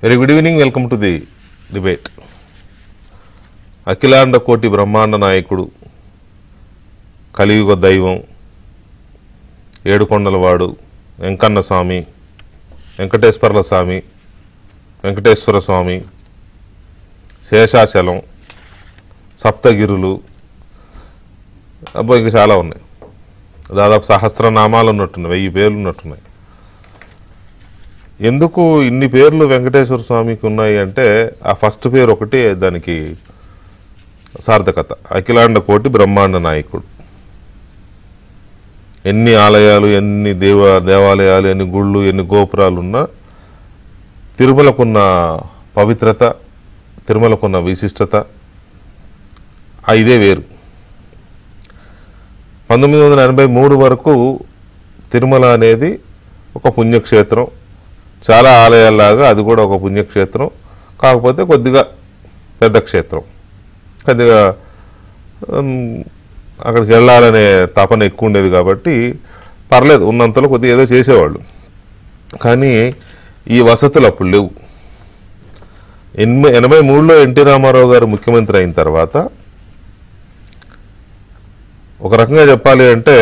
Very good evening. Welcome to the debate. అఖిలాండ కోటి బ్రహ్మాండ నాయకుడు, కలియుగ దైవం, ఏడుకొండలవాడు, వెంకన్న స్వామి, వెంకటేశ్వర స్వామి, వెంకటేశ్వర స్వామి, శేషాచలం, సప్తగిరులు, ఇంకా చాలా ఉన్నాయి. దాదాపు సహస్రనామాలు ఉన్నట్టున్నాయి, 1000 పేర్లు ఉన్నట్టున్నాయి. ఎందుకు ఇన్ని పేర్లు వెంకటేశ్వర స్వామికి ఉన్నాయి అంటే ఆ ఫస్ట్ పేరు ఒకటి దానికి సార్థకత. అఖిలాండ కోటి బ్రహ్మాండ నాయకుడు. ఎన్ని ఆలయాలు, ఎన్ని దేవాలయాలు, ఎన్ని గుళ్ళు, ఎన్ని గోపురాలు ఉన్నా తిరుమలకున్న పవిత్రత, తిరుమలకున్న విశిష్టత ఇదే వేరు. 1983 వరకు తిరుమల అనేది ఒక పుణ్యక్షేత్రం. చాలా ఆలయాల్లాగా అది కూడా ఒక పుణ్యక్షేత్రం, కాకపోతే కొద్దిగా పెద్ద క్షేత్రం. కొద్దిగా అక్కడికి వెళ్ళాలనే తపన ఎక్కువ ఉండేది కాబట్టి పర్లేదు, ఉన్నంతలో కొద్దిగా ఏదో చేసేవాళ్ళు. కానీ ఈ వసతులు అప్పుడు లేవు. 83లో ఎన్టీ రామారావు గారు ముఖ్యమంత్రి అయిన తర్వాత ఒక రకంగా చెప్పాలి అంటే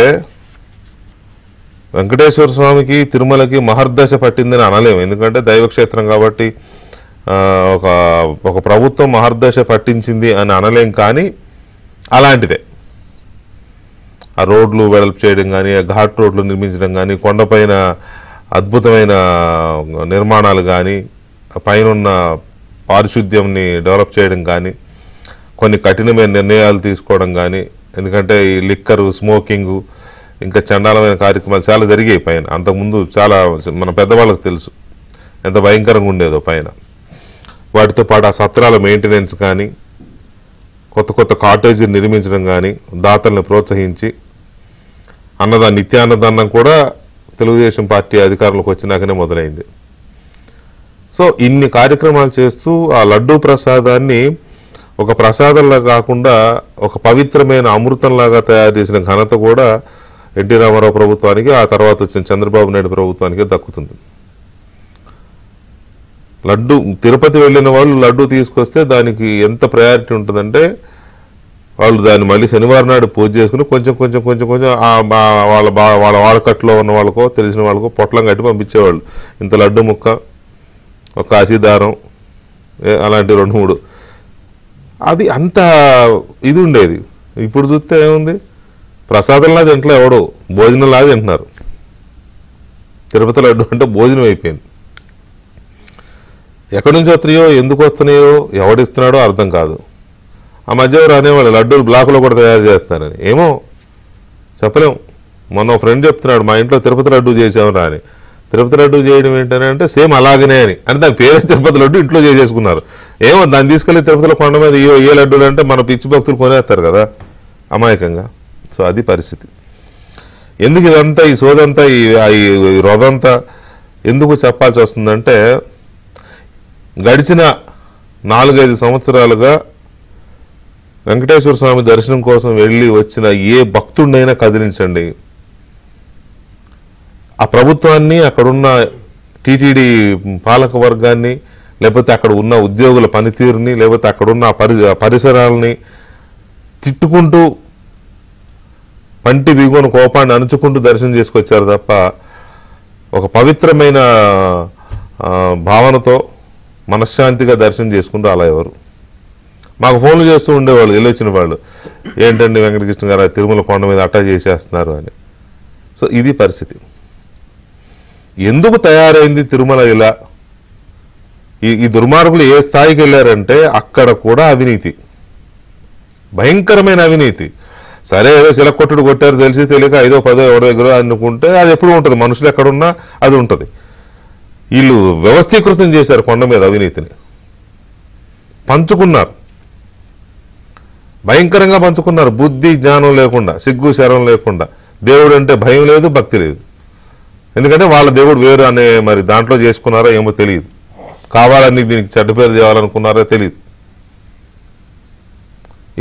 వెంకటేశ్వర స్వామికి తిరుమలకి మహర్దశ పట్టిందని అనలేము. ఎందుకంటే దైవక్షేత్రం కాబట్టి ఒక ప్రభుత్వం మహర్దశ పట్టించింది అని అనలేం. కానీ అలాంటిదే ఆ రోడ్లు వెడల్పు చేయడం కానీ, ఘాట్ రోడ్లు నిర్మించడం కానీ, కొండపైన అద్భుతమైన నిర్మాణాలు కానీ, పైన పారిశుద్ధ్యంని డెవలప్ చేయడం కానీ, కొన్ని కఠినమైన నిర్ణయాలు తీసుకోవడం కానీ. ఎందుకంటే ఈ లిక్కరు, స్మోకింగు, ఇంకా చండాలమైన కార్యక్రమాలు చాలా జరిగాయి పైన. అంతకుముందు చాలా మన పెద్దవాళ్ళకు తెలుసు ఎంత భయంకరంగా ఉండేదో పైన. వాటితో పాటు ఆ సత్రాల మెయింటెనెన్స్ కానీ, కొత్త కొత్త కాటేజీలు నిర్మించడం కానీ, దాతల్ని ప్రోత్సహించి నిత్యాన్నదానం కూడా తెలుగుదేశం పార్టీ అధికారంలోకి వచ్చినాకనే మొదలైంది. సో ఇన్ని కార్యక్రమాలు చేస్తూ ఆ లడ్డూ ప్రసాదాన్ని ఒక ప్రసాదంలా కాకుండా ఒక పవిత్రమైన అమృతంలాగా తయారు చేసిన ఘనత కూడా ఎన్టీ రామారావు ప్రభుత్వానికి, ఆ తర్వాత వచ్చిన చంద్రబాబు నాయుడు ప్రభుత్వానికి దక్కుతుంది. లడ్డు తిరుపతి వెళ్ళిన వాళ్ళు లడ్డు తీసుకొస్తే దానికి ఎంత ప్రయారిటీ ఉంటుందంటే వాళ్ళు దాన్ని మళ్ళీ శనివారం నాడు పూజ చేసుకుని కొంచెం కొంచెం కొంచెం కొంచెం వాళ్ళ వాడకట్లో ఉన్న వాళ్ళకో తెలిసిన వాళ్ళకో పొట్లం కట్టి పంపించేవాళ్ళు. ఇంత లడ్డు ముక్క, ఒక కాశీదారం, అలాంటి 2-3. అది అంత ఇది ఉండేది. ఇప్పుడు చూస్తే ఏముంది, ప్రసాదంలా తింటలే, ఎవడో భోజనంలాగా తింటున్నారు. తిరుపతి లడ్డు అంటే భోజనం అయిపోయింది. ఎక్కడి నుంచి వస్తున్నాయో, ఎందుకు వస్తున్నాయో, ఎవడిస్తున్నాడో అర్థం కాదు. ఆ మధ్య ఎవరు అనేవాళ్ళు లడ్డూలు బ్లాకులో కూడా తయారు చేస్తున్నారని. ఏమో చెప్పలేము. మొన్న ఫ్రెండ్ చెప్తున్నాడు, మా ఇంట్లో తిరుపతి లడ్డు చేసామరా అని. తిరుపతి లడ్డు చేయడం ఏంటంటే సేమ్ అలాగనే అని, అంటే దాని పేరే తిరుపతి లడ్డు, ఇంట్లో చేసేసుకున్నారు. ఏమో దాన్ని తీసుకెళ్ళి తిరుపతిలో కొండ మీద ఏ లడ్డూలు అంటే మన పిచ్చి భక్తులు కొనేస్తారు కదా అమాయకంగా. సో అది పరిస్థితి. ఎందుకు ఇదంతా, ఈ సోదంతా, ఈ రొదంతా ఎందుకు చెప్పాల్సి వస్తుందంటే గడిచిన 4-5 సంవత్సరాలుగా వెంకటేశ్వర స్వామి దర్శనం కోసం వెళ్ళి వచ్చిన ఏ భక్తుడినైనా కదిలించండి, ఆ ప్రభుత్వాన్ని, అక్కడున్న టీటీడీ పాలక వర్గాన్ని, లేకపోతే అక్కడ ఉన్న ఉద్యోగుల పనితీరుని, లేకపోతే అక్కడున్న పరిసరాలని తిట్టుకుంటూ పంటి బిగువన కోపాన్ని అణుచుకుంటూ దర్శనం చేసుకొచ్చారు తప్ప ఒక పవిత్రమైన భావనతో మనశ్శాంతిగా దర్శనం చేసుకుంటూ అలా ఎవరు. మాకు ఫోన్లు చేస్తూ ఉండేవాళ్ళు వెళ్ళొచ్చిన వాళ్ళు, ఏంటండి వెంకటకృష్ణ గారు తిరుమల కొండ మీద అటాక్ చేసేస్తున్నారు అని. సో ఇది పరిస్థితి. ఎందుకు తయారైంది తిరుమల ఇలా? ఈ దుర్మార్గులు ఏ స్థాయికి వెళ్ళారంటే అక్కడ కూడా అవినీతి, భయంకరమైన అవినీతి. సరే ఏదో చిలకొట్టుడు కొట్టారు తెలిసి తెలియక 5ో 10ో ఎవరి దగ్గర అనుకుంటే అది ఎప్పుడు ఉంటుంది, మనుషులు ఎక్కడున్నా అది ఉంటుంది. వీళ్ళు వ్యవస్థీకృతం చేశారు కొండ మీద అవినీతిని, పంచుకున్నారు, భయంకరంగా పంచుకున్నారు. బుద్ధి జ్ఞానం లేకుండా, సిగ్గు శరం లేకుండా, దేవుడు అంటే భయం లేదు, భక్తి లేదు. ఎందుకంటే వాళ్ళ దేవుడు వేరు అనే మరి దాంట్లో చేసుకున్నారో ఏమో తెలియదు, కావాలని దీనికి చెడ్డ పేరు తేవాలనుకున్నారో తెలియదు.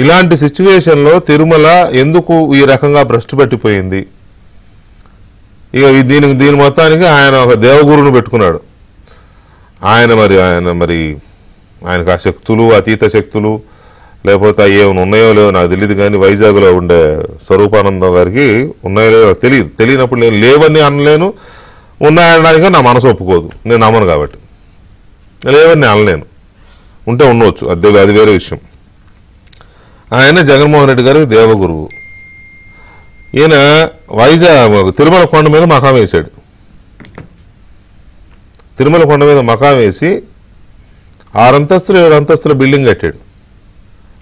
ఇలాంటి సిచ్యువేషన్లో తిరుమల ఎందుకు ఈ రకంగా భ్రష్టు పట్టిపోయింది? ఇక దీని మొత్తానికి ఆయన ఒక దేవగురువును పెట్టుకున్నాడు. ఆయన ఆయనకు ఆ శక్తులు, అతీత శక్తులు లేకపోతే ఏమైనా ఉన్నాయో లేవో నాకు తెలియదు, కానీ వైజాగ్లో ఉండే స్వరూపానందం గారికి ఉన్నాయో లేవో తెలియనప్పుడు నేను లేవని అనలేను, ఉన్నాయనడానికి నా మనసు ఒప్పుకోదు, నేను నమ్మను కాబట్టి. లేవని అనలేను, ఉంటే ఉండవచ్చు, అది వేరే విషయం. ఆయన జగన్మోహన్ రెడ్డి గారికి దేవగురువు. ఈయన వైజాగ్ తిరుమల కొండ మీద మకాం వేశాడు. తిరుమల కొండ మీద మకాం వేసి 6 అంతస్తులు 7 అంతస్తుల బిల్డింగ్ కట్టాడు.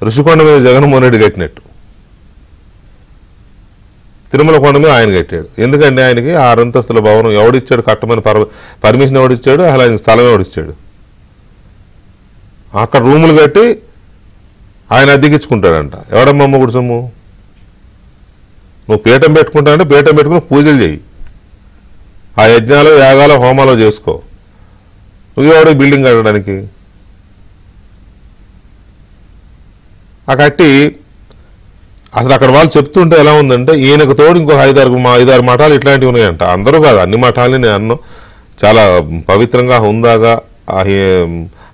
ఋషికొండ మీద జగన్మోహన్ రెడ్డి కట్టినట్టు తిరుమల కొండ మీద ఆయన కట్టాడు. ఎందుకంటే ఆయనకి 6 అంతస్తుల భవనం ఎవడిచ్చాడు కట్టమని పర్మిషన్ ఎవడిచ్చాడు, అసలు ఆయన స్థలం ఎవడిచ్చాడు? అక్కడ రూములు కట్టి ఆయన అద్దెకిచ్చుకుంటాడంట. ఎవడమ్మా అమ్మగుడు సొమ్ము? నువ్వు పీఠం పెట్టుకుంటా అంటే పీఠం పెట్టుకుని పూజలు చేయి, ఆ యజ్ఞాలు యాగాలు హోమాలు చేసుకో. నువ్వు ఎవడో బిల్డింగ్ కట్టడానికి? ఆ కట్టి అసలు అక్కడ వాళ్ళు చెప్తుంటే ఎలా ఉందంటే, ఈయనకు తోడు ఇంకో 5-6 మఠాలు ఇట్లాంటివి ఉన్నాయంట. అందరూ కాదు, అన్ని మఠాలని నేను అన్ను చాలా పవిత్రంగా హుందాగా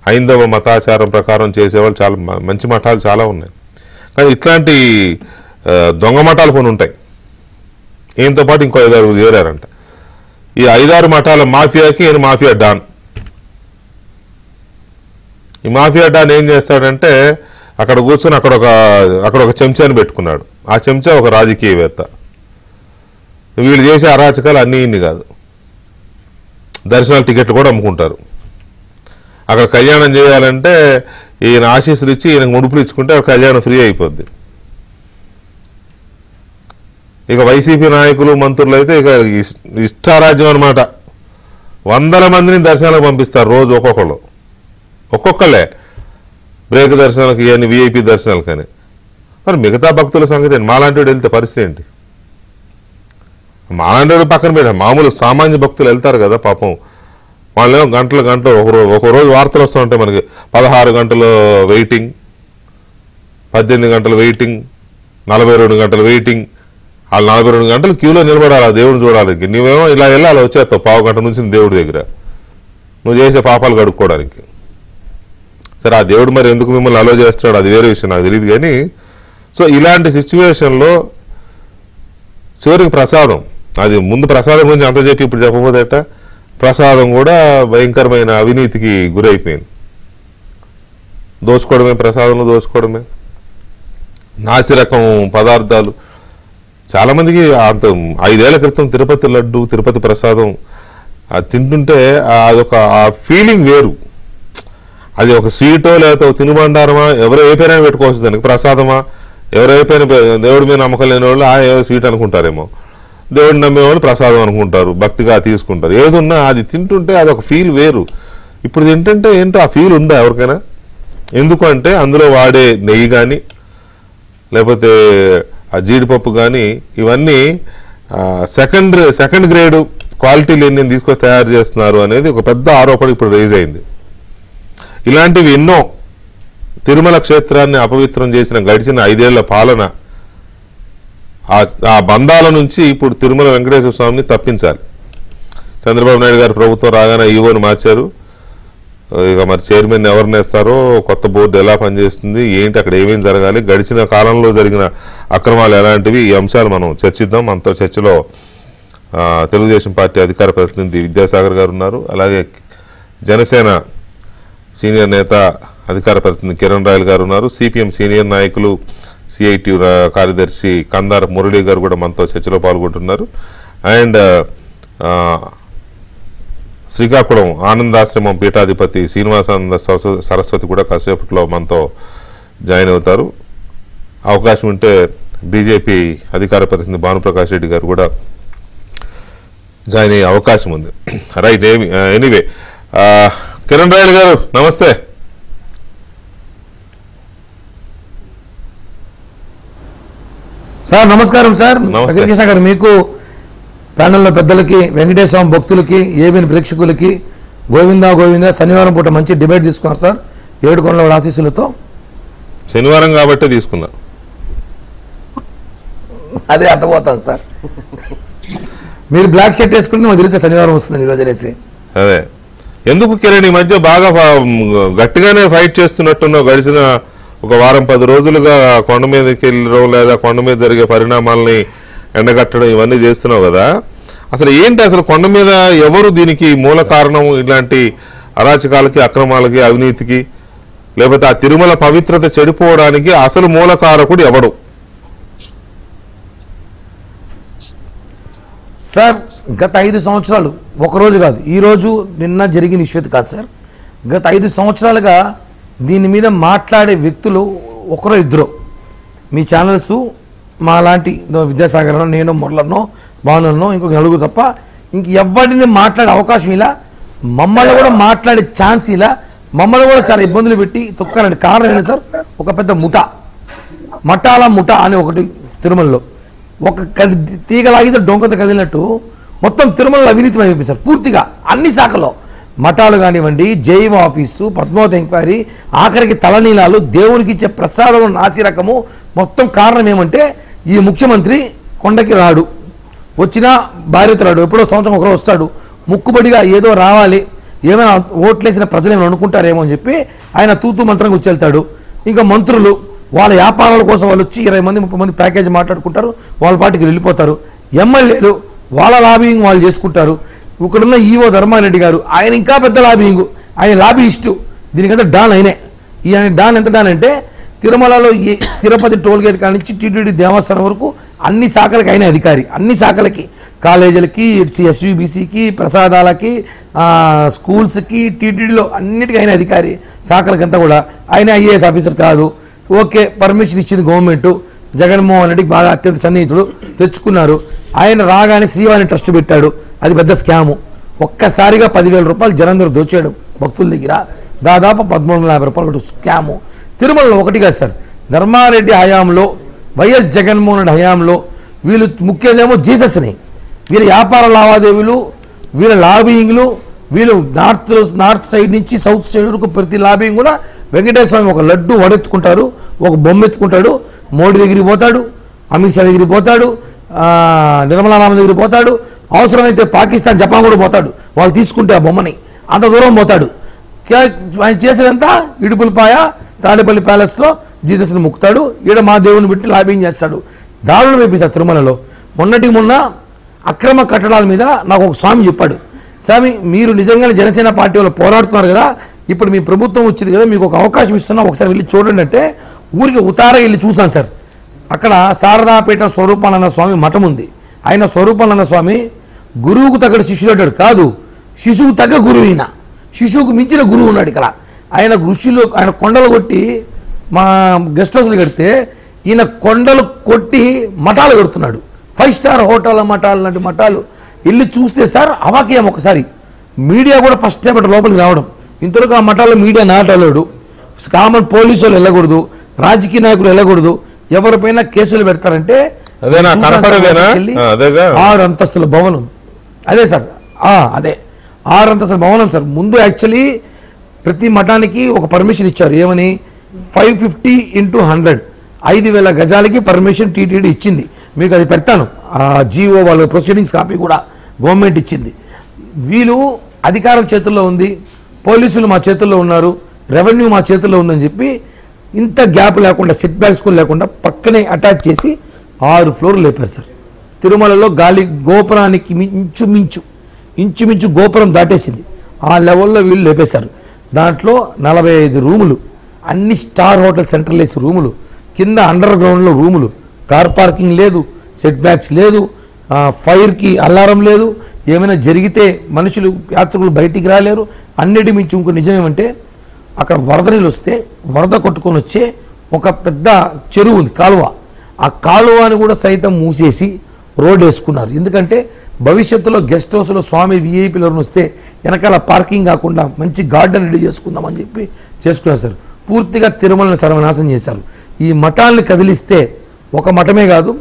హైందవ మతాచారం ప్రకారం చేసేవాళ్ళు చాలా మంచి మఠాలు చాలా ఉన్నాయి. కానీ ఇట్లాంటి దొంగ మఠాలు కొన్ని ఉంటాయి. ఈయనతో పాటు ఇంకో 5-6 చేరారంట. ఈ 5-6 మఠాల మాఫియాకి ఈయన మాఫియా డాన్. ఈ మాఫియా డాన్ ఏం చేస్తాడంటే, అక్కడ కూర్చొని అక్కడ ఒక చెంచాని పెట్టుకున్నాడు. ఆ చెంచా ఒక రాజకీయవేత్త. వీళ్ళు చేసే అరాచకాలు అన్నీ ఇన్ని కాదు. దర్శనాల టికెట్లు కూడా అమ్ముకుంటారు. అక్కడ కళ్యాణం చేయాలంటే ఈయన ఆశీస్సులు ఇచ్చి ఈయనకు ముడుపులు ఇచ్చుకుంటే ఆ కళ్యాణం ఫ్రీ అయిపోద్ది. ఇక వైసీపీ నాయకులు మంత్రులు అయితే ఇక ఇష్టారాజ్యం అనమాట. 100 మందిని దర్శనాలకు పంపిస్తారు రోజు, ఒక్కొక్కళ్ళే బ్రేక్ దర్శనాలకు, ఇవన్నీ విఐపి దర్శనాలు. కానీ మరి మిగతా భక్తుల సంగతి ఏంటి? మాలాంటి వాడు వెళ్తే పరిస్థితి ఏంటి? మాలాంటి వాడు పక్కన పెట్టారు, మామూలు సామాన్య భక్తులు వెళ్తారు కదా పాపం. వాళ్ళేమో గంటలు ఒక రోజు వార్తలు వస్తూ ఉంటాయి మనకి. 16 గంటలు వెయిటింగ్, 18 గంటలు వెయిటింగ్, 42 గంటలు వెయిటింగ్. వాళ్ళు 42 గంటలు క్యూలో నిలబడాలి ఆ దేవుడిని చూడాలి. నువ్వేమో ఇలా వెళ్ళాలి, వచ్చేస్తావు 1/2 గంట నుంచి దేవుడి దగ్గర నువ్వు చేసే పాపాలు కడుక్కోవడానికి. సరే, ఆ దేవుడు మరి ఎందుకు మిమ్మల్ని అలో చేస్తాడు అది వేరే విషయం, నాకు తెలియదు. కానీ సో ఇలాంటి సిచ్యువేషన్లో చివరికి ప్రసాదం, అది ముందు ప్రసాదం గురించి అంత చెప్పి ఇప్పుడు చెప్పబోదేట, ప్రసాదం కూడా భయంకరమైన అవినీతికి గురైపోయింది. దోచుకోవడమే, ప్రసాదంలో దోచుకోవడమే, నాసిరకం పదార్థాలు. చాలామందికి అంత 5 ఏళ్ల క్రితం తిరుపతి లడ్డు, తిరుపతి ప్రసాదం అది తింటుంటే అదొక ఆ ఫీలింగ్ వేరు. అది ఒక స్వీటో లేకపోతే తినుబండారమా, ఎవరో ఏ పేరైనా పెట్టుకోవచ్చు దానికి, ప్రసాదమా. ఎవరో ఏ పేరు, దేవుడి మీద నమ్మకం లేని వాళ్ళు ఏదో స్వీట్ అనుకుంటారేమో, దేవుడిని నమ్మేవాళ్ళు ప్రసాదం అనుకుంటారు, భక్తిగా తీసుకుంటారు. ఏదున్నా అది తింటుంటే అదొక ఫీల్ వేరు. ఇప్పుడు తింటుంటే ఏంటో ఆ ఫీల్ ఉందా ఎవరికైనా? ఎందుకంటే అందులో వాడే నెయ్యి కానీ లేకపోతే ఆ జీడిపప్పు కానీ ఇవన్నీ సెకండ్ గ్రేడ్ క్వాలిటీ లేని తీసుకొచ్చి తయారు చేస్తున్నారు అనేది ఒక పెద్ద ఆరోపణ ఇప్పుడు రైజ్ అయింది. ఇలాంటివి ఎన్నో తిరుమల క్షేత్రాన్ని అపవిత్రం చేసిన గడిచిన 5 ఏళ్ల పాలన, ఆ బంధాల నుంచి ఇప్పుడు తిరుమల వెంకటేశ్వర స్వామిని తప్పించాలి. చంద్రబాబు నాయుడు గారు ప్రభుత్వం రాగానే ఈవోని మార్చారు. ఇక మరి చైర్మన్ ఎవరిని వేస్తారో, కొత్త బోర్డు ఎలా పనిచేస్తుంది, ఏంటి, అక్కడ ఏమేమి జరగాలి, గడిచిన కాలంలో జరిగిన అక్రమాలు ఎలాంటివి, ఈ అంశాలు మనం చర్చిద్దాం. మనతో చర్చలో తెలుగుదేశం పార్టీ అధికార ప్రతినిధి విద్యాసాగర్ గారు ఉన్నారు. అలాగే జనసేన సీనియర్ నేత అధికార ప్రతినిధి కిరణ్ రాయల్ గారు ఉన్నారు. సిపిఎం సీనియర్ నాయకులు సిఐటి కార్యదర్శి కందార మురళి గారు కూడా మనతో చర్చలో పాల్గొంటున్నారు. అండ్ శ్రీకాకుళం ఆనందాశ్రమం పీఠాధిపతి శ్రీనివాసానంద సరస్వతి కూడా కాసేపట్లో మనతో జాయిన్ అవుతారు. అవకాశం ఉంటే బీజేపీ అధికార ప్రతినిధి భానుప్రకాష్ రెడ్డి గారు కూడా జాయిన్ అయ్యే అవకాశం ఉంది. రైట్, ఎనీవే కిరణ్ రాయల్ గారు నమస్తే. సార్ నమస్కారం. సార్ వెంకటేశ్వర గారు, మీకు ప్యానెల్లో పెద్దలకి, వెంకటేశ్వర భక్తులకి, ఏబిఎన్ ప్రేక్షకులకి గోవిందా గోవిందా. శనివారం పూట మంచి డిబేట్ తీసుకున్నారు సార్, 7 కొండల ఆశీస్సులతో. శనివారం కాబట్టే తీసుకున్నా, అదే అర్థమవుతాను సార్. మీరు బ్లాక్ షర్ట్ వేసుకుంటే నాకు తెలిసే శనివారం వస్తుంది ఈరోజు అనేసి. అదే ఎందుకు కిరణ్ ఈ మధ్య బాగా గట్టిగానే ఫైట్ చేస్తున్నట్టున్నావు గడిచిన ఒక వారం 10 రోజులుగా కొండ మీదకి వెళ్ళడం లేదా కొండ మీద జరిగే పరిణామాలని ఎండగట్టడం ఇవన్నీ చేస్తున్నావు కదా, అసలు ఏంటి అసలు కొండ మీద ఎవరు దీనికి మూల కారణం? ఇలాంటి అరాచకాలకి, అక్రమాలకి, అవినీతికి, లేకపోతే ఆ తిరుమల పవిత్రత చెడిపోవడానికి అసలు మూలకారకుడు ఎవడు? సార్ గత 5 సంవత్సరాలు, ఒకరోజు కాదు, ఈరోజు నిన్న జరిగిన ఇష్యూది కాదు సార్. గత 5 సంవత్సరాలుగా దీని మీద మాట్లాడే వ్యక్తులు ఒకరో ఇద్దరు, మీ ఛానల్స్ మా లాంటి విద్యాసాగర్, నేను, మురళన్నో, భానున్నో, ఇంకొక నలుగురు తప్ప ఇంక ఎవరిని మాట్లాడే అవకాశం ఇలా, మమ్మల్ని కూడా మాట్లాడే ఛాన్స్ ఇలా, మమ్మల్ని కూడా చాలా ఇబ్బందులు పెట్టి తొక్కారండి. కారణం ఏంటి సార్? ఒక పెద్ద మఠాల ముఠా అని ఒకటి తిరుమలలో ఒక తీగలాగితే డొంకత కదిలినట్టు మొత్తం తిరుమలలో అవినీతి అయిపోయింది పూర్తిగా అన్ని శాఖలో. మఠాలు కానివ్వండి, జైవ ఆఫీసు, పద్మావతి ఎంక్వైరీ, ఆఖరికి తలనీలాలు, దేవునికి ఇచ్చే ప్రసాదం నాసి రకము. మొత్తం కారణం ఏమంటే ఈ ముఖ్యమంత్రి కొండకి రాడు, వచ్చినా భార్యతో రాడు, ఎప్పుడో సంవత్సరం ఒకరో వస్తాడు, ముక్కుబడిగా ఏదో రావాలి, ఏమైనా ఓట్లేసిన ప్రజలు ఏమైనా అనుకుంటారేమో అని చెప్పి ఆయన తూతూ మంత్రంగా వచ్చి వెళ్తాడు. ఇంకా మంత్రులు వాళ్ళ వ్యాపారాల కోసం వాళ్ళు వచ్చి 20 మంది 30 మంది ప్యాకేజీ మాట్లాడుకుంటారు, వాళ్ళ పార్టీకి వెళ్ళిపోతారు. ఎమ్మెల్యేలు వాళ్ళ లాబింగ్ వాళ్ళు చేసుకుంటారు. ఇక్కడున్న ఈవో ధర్మారెడ్డి గారు, ఆయన ఇంకా పెద్ద లాబింగ్, ఆయన లాబియిస్టు, దీనికంతా డాన్ అయినే. ఈ డాన్ ఎంత డాన్ అంటే తిరుమలలో తిరుపతి టోల్గేట్ కాడి నుంచి టీటీడీ దేవస్థానం వరకు అన్ని శాఖలకి ఆయన అధికారి, అన్ని శాఖలకి, కాలేజీలకి, ఎస్యూబీసీకి, ప్రసాదాలకి, స్కూల్స్కి, టీటీడీలో అన్నిటికీ ఆయన అధికారి. శాఖలకంతా కూడా ఆయన ఐఏఎస్ ఆఫీసర్ కాదు. ఓకే, పర్మిషన్ ఇచ్చింది గవర్నమెంట్, జగన్మోహన్ రెడ్డికి బాగా అత్యంత సన్నిహితుడు, తెచ్చుకున్నారు. ఆయన రాగానే శ్రీవాణి ట్రస్ట్ పెట్టాడు, అది పెద్ద స్కాము. ఒక్కసారిగా 10,000 రూపాయలు జనందరూ దోచాడు భక్తుల దగ్గర, దాదాపు 1,350 రూపాయలు స్కాము. తిరుమలలో ఒకటి కాదు సార్, ధర్మారెడ్డి హయాంలో, వైఎస్ జగన్మోహన్ రెడ్డి హయాంలో వీళ్ళు ముఖ్యంగా జీసస్ని, వీళ్ళ వ్యాపార లావాదేవీలు, వీళ్ళ లాబింగ్లు, వీళ్ళు నార్త్ సైడ్ నుంచి సౌత్ సైడ్ వరకు ప్రతి లాబింగ్ కూడా వెంకటేశ్వర స్వామి ఒక లడ్డు వడెత్తుకుంటారు, ఒక బొమ్మ ఎత్తుకుంటాడు, మోడీ దగ్గరికి పోతాడు, అమిత్ షా దగ్గరికి పోతాడు, నిర్మలారామ దగ్గరికి పోతాడు, అవసరమైతే పాకిస్తాన్, జపాన్ కూడా పోతాడు, వాళ్ళు తీసుకుంటే ఆ బొమ్మని అంత దూరం పోతాడు. ఆయన చేసేదంతా ఇడుపులపాయ, తాడేపల్లి ప్యాలెస్లో జీసస్ని ముక్కుతాడు, ఈడ మా దేవుని పెట్టి లాబింగ్ చేస్తాడు. దారుణం వేపిస్తాడు తిరుమలలో. మొన్న అక్రమ కట్టడాల మీద నాకు ఒక స్వామి చెప్పాడు, స్వామి మీరు నిజంగానే జనసేన పార్టీ వాళ్ళు పోరాడుతున్నారు కదా, ఇప్పుడు మీ ప్రభుత్వం వచ్చింది కదా, మీకు ఒక అవకాశం ఇస్తున్నా, ఒకసారి వెళ్ళి చూడండి అంటే ఊరికి ఉతారా వెళ్ళి చూసాను సార్. అక్కడ శారదాపేట స్వరూపానంద స్వామి మఠం ఉంది. ఆయన స్వరూపానంద స్వామి గురువుకు తగ్గ శిష్యుడు అంటాడు కాదు, శిశువు తగ్గ గురువు, ఈయన శిశువుకు మించిన గురువు ఉన్నాడు ఇక్కడ. ఆయన ఋషులు, ఆయన కొండలు కొట్టి మా గెస్ట్ హౌస్లు కడితే ఈయన కొండలు కొట్టి మఠాలు కడుతున్నాడు. 5 స్టార్ హోటల్ మఠాలు లాంటి మఠాలు వెళ్ళి చూస్తే సార్ అవాకేయం. ఒకసారి మీడియా కూడా ఫస్ట్ టైం అటు లోపలికి రావడం. ఇంతవరకు ఆ మఠాల్లో మీడియా నాటలేడు, కామన్ పోలీసు వాళ్ళు వెళ్ళకూడదు, రాజకీయ నాయకులు వెళ్ళకూడదు, ఎవరిపైన కేసులు పెడతారంటే 6 అంతస్తుల భవనం. అదే సార్, అదే 6 అంతస్తుల భవనం సార్. ముందు యాక్చువల్లీ ప్రతి మఠానికి ఒక పర్మిషన్ ఇచ్చారు, ఏమని 550x100 5,000 గజాలకి పర్మిషన్ టీటీడీ ఇచ్చింది. మీకు అది పెడతాను, ఆ జీవో వాళ్ళ ప్రొసీడింగ్స్ కాపీ కూడా గవర్నమెంట్ ఇచ్చింది. వీళ్ళు అధికారం చేతుల్లో ఉంది, పోలీసులు మా చేతుల్లో ఉన్నారు, రెవెన్యూ మా చేతుల్లో ఉందని చెప్పి ఇంత గ్యాప్ లేకుండా, సెట్ బ్యాక్స్ కూడా లేకుండా పక్కనే అటాచ్ చేసి 6 ఫ్లోర్లు లేపారు సార్. తిరుమలలో గాలి గోపురానికి ఇంచుమించు గోపురం దాటేసింది, ఆ లెవెల్లో వీళ్ళు లేపేశారు. దాంట్లో 45 రూములు, అన్ని స్టార్ హోటల్ సెంట్రల్ ఏసీ రూములు, కింద అండర్ గ్రౌండ్లో రూములు, కార్ పార్కింగ్ లేదు, సెట్ బ్యాక్స్ లేదు, ఫైర్కి అలారం లేదు, ఏమైనా జరిగితే మనుషులు యాత్రికులు బయటికి రాలేరు. అన్నిటి మించి ఇంకో నిజమేమంటే అక్కడ వరద నీళ్ళు వస్తే వరద కొట్టుకొని వచ్చే ఒక పెద్ద చెరువు ఉంది, కాలువ. ఆ కాలువని కూడా సైతం మూసేసి రోడ్ వేసుకున్నారు. ఎందుకంటే భవిష్యత్తులో గెస్ట్ హౌస్లో స్వామి విఐపీలు ఎవరిని వస్తే వెనకాల పార్కింగ్ కాకుండా మంచి గార్డెన్ రెడీ చేసుకుందామని చెప్పి చేసుకున్నారు సార్. పూర్తిగా తిరుమలని సర్వనాశనం చేశారు. ఈ మఠాలని కదిలిస్తే ఒక మఠమే కాదు,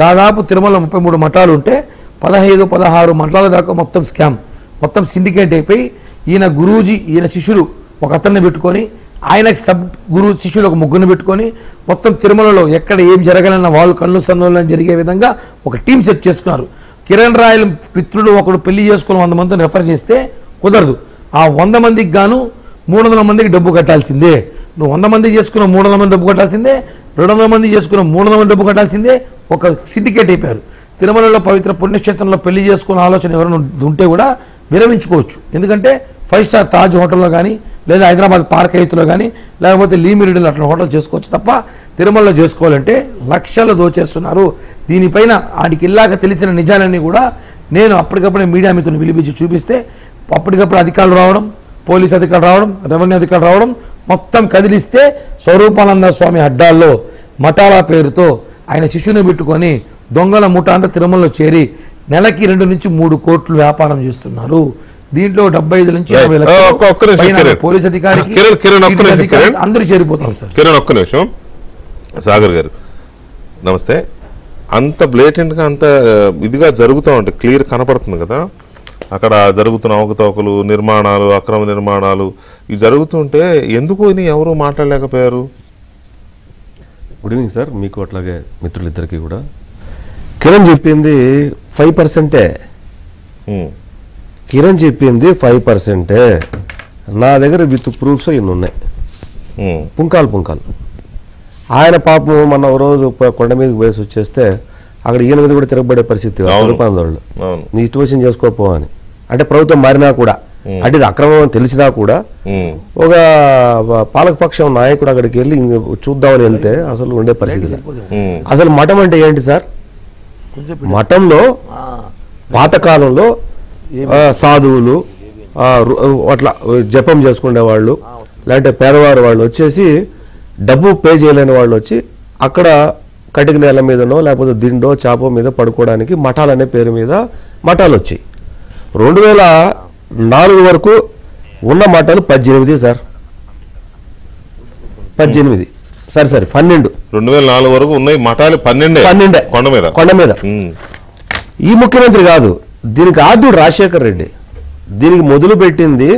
దాదాపు తిరుమల 33 మఠాలు ఉంటే 15-16 మఠాల దాకా మొత్తం స్కామ్, మొత్తం సిండికేట్ అయిపోయి ఈయన గురూజీ, ఈయన శిష్యులు ఒక అతన్ని పెట్టుకొని, ఆయనకి సబ్ గురు శిష్యులు ఒక ముగ్గురిని పెట్టుకొని మొత్తం తిరుమలలో ఎక్కడ ఏం జరగాలన్న వాళ్ళు కన్ను సన్నులను జరిగే విధంగా ఒక టీం సెట్ చేసుకున్నారు. కిరణ్ రాయల్ పిత్రుడు ఒకడు పెళ్లి చేసుకుని 100 మందిని రెఫర్ చేస్తే కుదరదు, ఆ 100 మందికి గాను 300 మందికి డబ్బు కట్టాల్సిందే. నువ్వు 100 మంది చేసుకున్న 300 మంది డబ్బు కట్టాల్సిందే, 200 మంది చేసుకున్న 300 మంది డబ్బు కట్టాల్సిందే. ఒక సిండికేట్ అయిపోయారు. తిరుమలలో పవిత్ర పుణ్యక్షేత్రంలో పెళ్లి చేసుకునే ఆలోచన ఎవరైనా ఉంటే కూడా విరమించుకోవచ్చు. ఎందుకంటే 5 స్టార్ తాజ్ హోటల్లో కానీ, లేదా హైదరాబాద్ పార్క్ హైత్లో కానీ, లేకపోతే లీమిరిడిలో అట్లా హోటల్ చేసుకోవచ్చు తప్ప తిరుమలలో చేసుకోవాలంటే లక్షలు దోచేస్తున్నారు. దీనిపైన ఆడికి ఇల్లాక తెలిసిన నిజాలన్నీ కూడా నేను అప్పటికప్పుడే మీడియా మిత్రులను పిలిపించి చూపిస్తే అప్పటికప్పుడు అధికారులు రావడం, పోలీస్ అధికారులు రావడం, రెవెన్యూ అధికారులు రావడం, మొత్తం కదిలిస్తే స్వరూపానంద స్వామి అడ్డాల్లో మఠాల పేరుతో ఆయన శిష్యుని పెట్టుకొని దొంగల ముఠ అంతా తిరుమలలో చేరి నెలకి 2 నుంచి 3 కోట్లు వ్యాపారం చేస్తున్నారు. దీంట్లో 75 నుంచి 80 లక్షలు పోలీస్ అధికారికి అందరూ చేరిపోతారు సార్. కిరణ్ ఒక్క నిమిషం. సాగర్ గారు నమస్తే. అంత బ్లేటెంట్గా అంత ఇదిగా జరుగుతూ ఉంటాయి, క్లియర్ కనపడుతుంది కదా అక్కడ జరుగుతున్న అవకతవకలు, నిర్మాణాలు, అక్రమ నిర్మాణాలు ఇవి జరుగుతుంటే ఎందుకు అని ఎవరు మాట్లాడలేకపోయారు? గుడ్ ఈవినింగ్ సార్, మీకు అట్లాగే మిత్రులిద్దరికీ కూడా. కిరణ్ చెప్పింది 5%. కిరణ్ చెప్పింది 5%. నా దగ్గర విత్ ప్రూఫ్స్ ఇన్ని ఉన్నాయి, పుంకాలు. ఆయన పాపం మన ఓ రోజు కొండ మీదకి పోయేసి వచ్చేస్తే అక్కడ ఈయన మీద కూడా తిరగబడే పరిస్థితి వాళ్ళు, నీ ఇష్టం చేసుకోపో అని. అంటే ప్రభుత్వం మారినా కూడా, అంటే ఇది అక్రమం తెలిసినా కూడా ఒక పాలకపక్షం నాయకుడు అక్కడికి వెళ్ళి చూద్దామని వెళ్తే అసలు ఉండే పరిస్థితి. అసలు మఠం అంటే ఏంటి సార్? మఠంలో పాతకాలంలో సాధువులు అట్లా జపం చేసుకునే వాళ్ళు, లేదంటే పేదవారు వాళ్ళు వచ్చేసి డబ్బు పే చేయలేని వాళ్ళు వచ్చి అక్కడ కటిక నేల మీదనో లేకపోతే దిండో చాపో మీద పడుకోవడానికి మఠాలు అనే పేరు మీద మఠాలు వచ్చాయి. 2004 వరకు ఉన్న మఠాలు 18 సార్. 18 సరే 12. 2004 వరకు ఉన్నాయి మఠాలు 12 కొండ మీద. ఈ ముఖ్యమంత్రి కాదు, దీనికి ఆద్యుడు రాజశేఖర్ రెడ్డి. దీనికి మొదలు పెట్టింది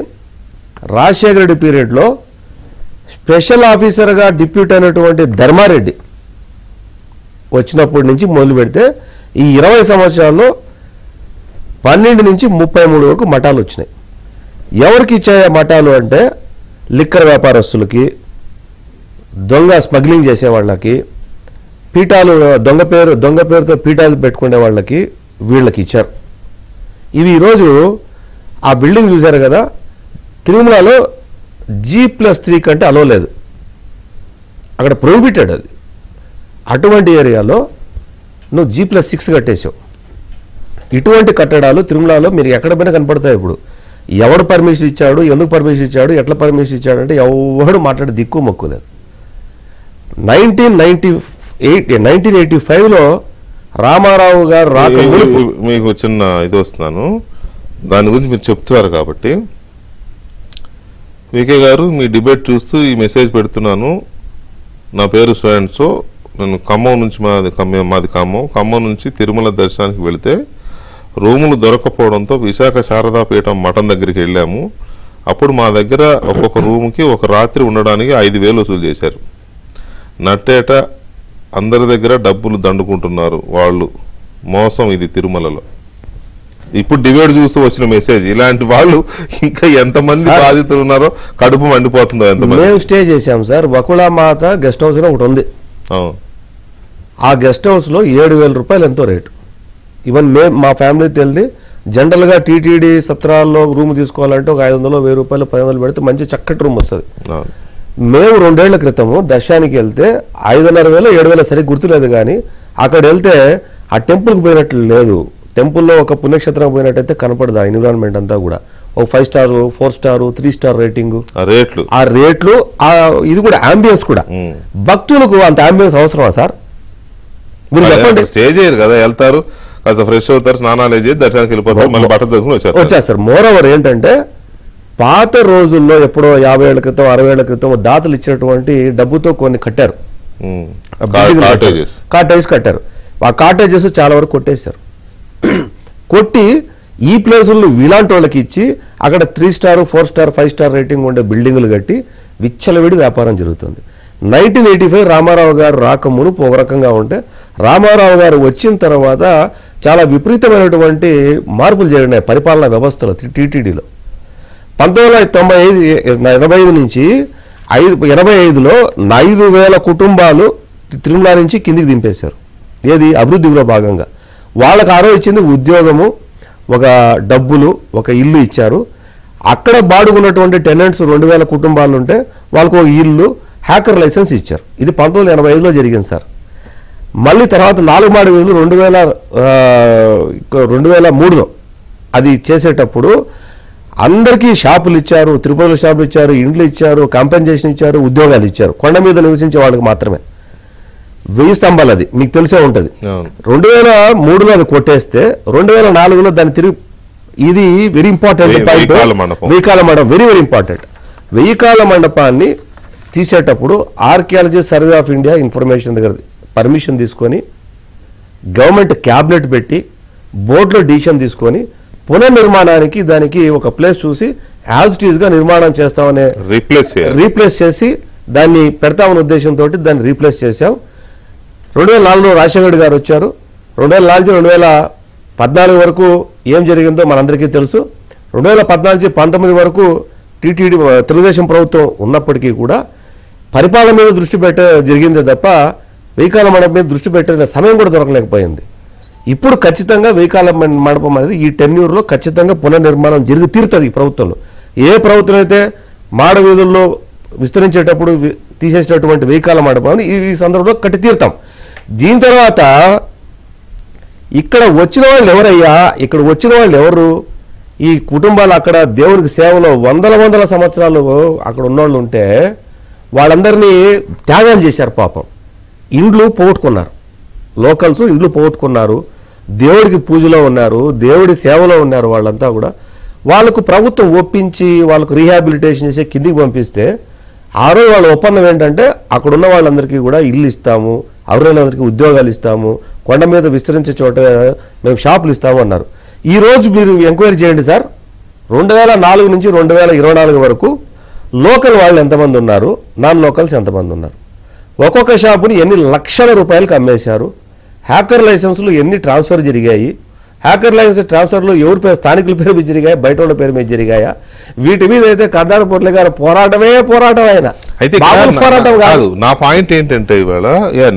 రాజశేఖర రెడ్డి పీరియడ్లో స్పెషల్ ఆఫీసర్గా డిప్యూటీ అయినటువంటి ధర్మారెడ్డి వచ్చినప్పటి నుంచి మొదలు పెడితే ఈ 20 సంవత్సరాల్లో 12 నుంచి 33 వరకు మఠాలు వచ్చినాయి. ఎవరికి ఇచ్చాయి మఠాలు అంటే లిక్కర్ వ్యాపారస్తులకి, దొంగ స్మగ్లింగ్ చేసే వాళ్ళకి, పీఠాలు దొంగ పేరుతో పీఠాలు పెట్టుకునే వాళ్ళకి, వీళ్ళకి ఇచ్చారు. ఇవి ఈరోజు ఆ బిల్డింగ్ చూశారు కదా, తిరుమలలో G+3 కంటే అలో లేదు, అక్కడ ప్రొహిబిటెడ్ అది. అటువంటి ఏరియాలో నువ్వు G+6 కట్టేసావు. ఇటువంటి కట్టడాలు తిరుమలలో మీరు ఎక్కడ పైన కనపడతాయి. ఇప్పుడు ఎవడు పర్మిషన్ ఇచ్చాడు, ఎందుకు పర్మిషన్ ఇచ్చాడు, ఎట్లా పర్మిషన్ ఇచ్చాడు అంటే ఎవడు మాట్లాడే దిక్కు మొక్కు లేదు. 1985లో రామారావు గారు మీకు చిన్న ఇది వస్తున్నాను, దాని గురించి మీరు చెప్తున్నారు కాబట్టి. వికే గారు, మీ డిబేట్ చూస్తూ ఈ మెసేజ్ పెడుతున్నాను. నా పేరు స్టూడెంట్స్, నేను ఖమ్మం నుంచి మాది ఖమ్మం నుంచి తిరుమల దర్శనానికి వెళితే రూములు దొరకపోవడంతో విశాఖ శారదాపీఠం మఠం దగ్గరికి వెళ్ళాము. అప్పుడు మా దగ్గర ఒక్కొక్క రూముకి ఒక రాత్రి ఉండడానికి 5,000 వసూలు చేశారు. నట్టేట అందరి దగ్గర డబ్బులు దండుకుంటున్నారు వాళ్ళు, మోసం ఇది తిరుమలలో. ఇప్పుడు డిబేట్ చూస్తూ వచ్చిన మెసేజ్, ఇలాంటి వాళ్ళు ఇంకా ఎంతమంది బాధితులు ఉన్నారో కడుపు మండిపోతుందో. ఎంతమంది మేము స్టే చేసాం సార్. వకుళమాత గెస్ట్ హౌస్ ఒకటి ఉంది. ఆ గెస్ట్ హౌస్లో 7,000 రూపాయలు ఎంతో రేటు. ఈవెన్ మా ఫ్యామిలీ తెలియదు. జనరల్గా టీటీడీ సత్రాల్లో రూమ్ తీసుకోవాలంటే ఒక 500, 1,000 రూపాయలు, 500 పెడితే మంచి చక్కటి రూమ్ వస్తుంది. మేము 2 ఏళ్ల క్రితము దర్శనానికి వెళ్తే 5,500, 7,000 సరిగ్గా గుర్తులేదు, కానీ అక్కడ వెళ్తే ఆ టెంపుల్కి పోయినట్లు లేదు. టెంపుల్లో ఒక పుణ్యక్షేత్రం పోయినట్టయితే కనపడదు ఆ ఎన్విరాన్మెంట్ అంతా కూడా. ఒక 5 స్టార్, 4 స్టార్, 3 స్టార్ రేటింగ్, ఆ రేట్లు, ఇది కూడా అంబియన్స్ కూడా. భక్తులకు అంత అంబియన్స్ అవసరమా సార్? మీరు చెప్పండి. స్టే చేయరు కదా, వెళ్తారు, కాస్త ఫ్రెష్ అవుతారు, స్నానాలు చేసి దర్శనానికి వెళ్ళిపోతారు, మళ్ళీ బట్టలు తీసుకుని వచ్చేస్తారు. మోర్ ఓవర్ ఏంటంటే పాత రోజుల్లో ఎప్పుడో 50 ఏళ్ల క్రితం, 60 ఏళ్ల క్రితం దాతలు ఇచ్చినటువంటి డబ్బుతో కొన్ని కట్టారు, కాటేజెస్ కట్టారు. ఆ కాటేజెస్ చాలా వరకు కొట్టేశారు. కొట్టి ఈ ప్లేసులను ఇలాంటి వాళ్ళకి ఇచ్చి అక్కడ 3 స్టార్, 4 స్టార్, 5 స్టార్ రేటింగ్ ఉండే బిల్డింగులు కట్టి విచ్చలవిడి వ్యాపారం జరుగుతుంది. 1985 రామారావు గారు రాకమును ఒక రకంగా ఉంటే, రామారావు గారు వచ్చిన తర్వాత చాలా విపరీతమైనటువంటి మార్పులు జరిగినాయి పరిపాలనా వ్యవస్థలో, టీటీడీలో. 1985 నుంచి 85లో 5,000 కుటుంబాలు తిరుమల నుంచి కిందికి దింపేశారు. ఏది అభివృద్ధిలో భాగంగా వాళ్ళకి ఆరో ఇచ్చింది ఉద్యోగము, ఒక డబ్బులు, ఒక ఇల్లు ఇచ్చారు. అక్కడ బాడుకున్నటువంటి టెనెంట్స్ 2,000 కుటుంబాలు ఉంటే వాళ్ళకు ఒక ఇల్లు, హ్యాకర్ లైసెన్స్ ఇచ్చారు. ఇది 1985లో జరిగింది సార్. మళ్ళీ తర్వాత 4 మాడి వీధులు 2003లో అది చేసేటప్పుడు అందరికీ షాపులు ఇచ్చారు, తిరుపతిలో షాపులు ఇచ్చారు, ఇండ్లు ఇచ్చారు, కాంపెన్సేషన్ ఇచ్చారు, ఉద్యోగాలు ఇచ్చారు. కొండ మీద నివసించే వాళ్ళకి మాత్రమే 1000 స్తంభాలు, అది మీకు తెలిసే ఉంటుంది. 2003లో అది కొట్టేస్తే 2004లో దాన్ని తిరిగి, ఇది వెరీ ఇంపార్టెంట్ పాయింట్, వెయ్యికాల మండపం వెరీ వెరీ ఇంపార్టెంట్. వెయ్యికాల మండపాన్ని తీసేటప్పుడు archaeology survey of India information దగ్గర పర్మిషన్ తీసుకొని గవర్నమెంట్ క్యాబినెట్ పెట్టి బోర్డులో డిసిషన్ తీసుకొని పునర్నిర్మాణానికి దానికి ఒక ప్లేస్ చూసి యాజ్ ఇట్ ఈజ్ గా నిర్మాణం చేస్తామనే రీప్లేస్ చేసి దాన్ని పెడతామనే ఉద్దేశంతో దాన్ని రీప్లేస్ చేశాం. 2004లో రాజశేఖర్ గారు వచ్చారు. 2004 నుంచి 2014 వరకు ఏం జరిగిందో మనందరికీ తెలుసు. 2014 నుంచి 19 వరకు టీటీడీ తెలుగుదేశం ప్రభుత్వం ఉన్నప్పటికీ కూడా పరిపాలన మీద దృష్టి జరిగిందే తప్ప వెయ్యికాల మండపం మీద దృష్టి పెట్టిన సమయం కూడా దొరకలేకపోయింది. ఇప్పుడు ఖచ్చితంగా వెయ్యికాల మండపం అనేది ఈ టెన్యూర్లో ఖచ్చితంగా పునర్నిర్మాణం జరిగి తీరుతుంది. ఈ ప్రభుత్వంలో ఏ ప్రభుత్వం అయితే మాడ వీధుల్లో విస్తరించేటప్పుడు తీసేసినటువంటి వెయ్యికాల మండపాన్ని ఈ సందర్భంలో కట్టి తీరుతాం. దీని తర్వాత ఇక్కడ వచ్చిన వాళ్ళు ఎవరయ్యా, ఇక్కడ వచ్చిన వాళ్ళు ఎవరు, ఈ కుటుంబాలు అక్కడ దేవునికి సేవలో వందల సంవత్సరాలు అక్కడ ఉన్నోళ్ళు ఉంటే వాళ్ళందరినీ త్యాగం చేశారు. పాపం ఇండ్లు పోగొట్టుకున్నారు, లోకల్స్ ఇండ్లు పోగొట్టుకున్నారు, దేవుడికి పూజలో ఉన్నారు, దేవుడి సేవలో ఉన్నారు. వాళ్ళంతా కూడా వాళ్ళకు ప్రభుత్వం ఒప్పించి వాళ్ళకు రీహాబిలిటేషన్ చేసి కిందికి పంపిస్తే ఆ రోజు వాళ్ళ ఒప్పందం ఏంటంటే అక్కడ ఉన్న వాళ్ళందరికీ కూడా ఇల్లు ఇస్తాము, అర్హులందరికీ ఉద్యోగాలు ఇస్తాము, కొండ మీద విస్తరించే చోట మేము షాపులు ఇస్తాము అన్నారు. ఈ రోజు మీరు ఎంక్వైరీ చేయండి సార్, 2004 నుంచి 2024 వరకు లోకల్ వాళ్ళు ఎంతమంది ఉన్నారు, నాన్ లోకల్స్ ఎంతమంది ఉన్నారు, ఒక్కొక్క షాపుని ఎన్ని లక్షల రూపాయలకు అమ్మేశారు, హ్యాకర్ లైసెన్సులు ఎన్ని ట్రాన్స్ఫర్ జరిగాయి, హ్యాకర్ లైసెన్స్ ట్రాన్స్ఫర్లు ఎవరి పేరు, స్థానికుల పేరు మీద జరిగాయి, బయట వాళ్ళ పేరు మీద జరిగాయా, వీటి మీద అయితే కర్దార్ పొట్ల గారు పోరాటం ఆయన అయితే పోరాటం కాదు. నా పాయింట్ ఏంటంటే ఇవాళ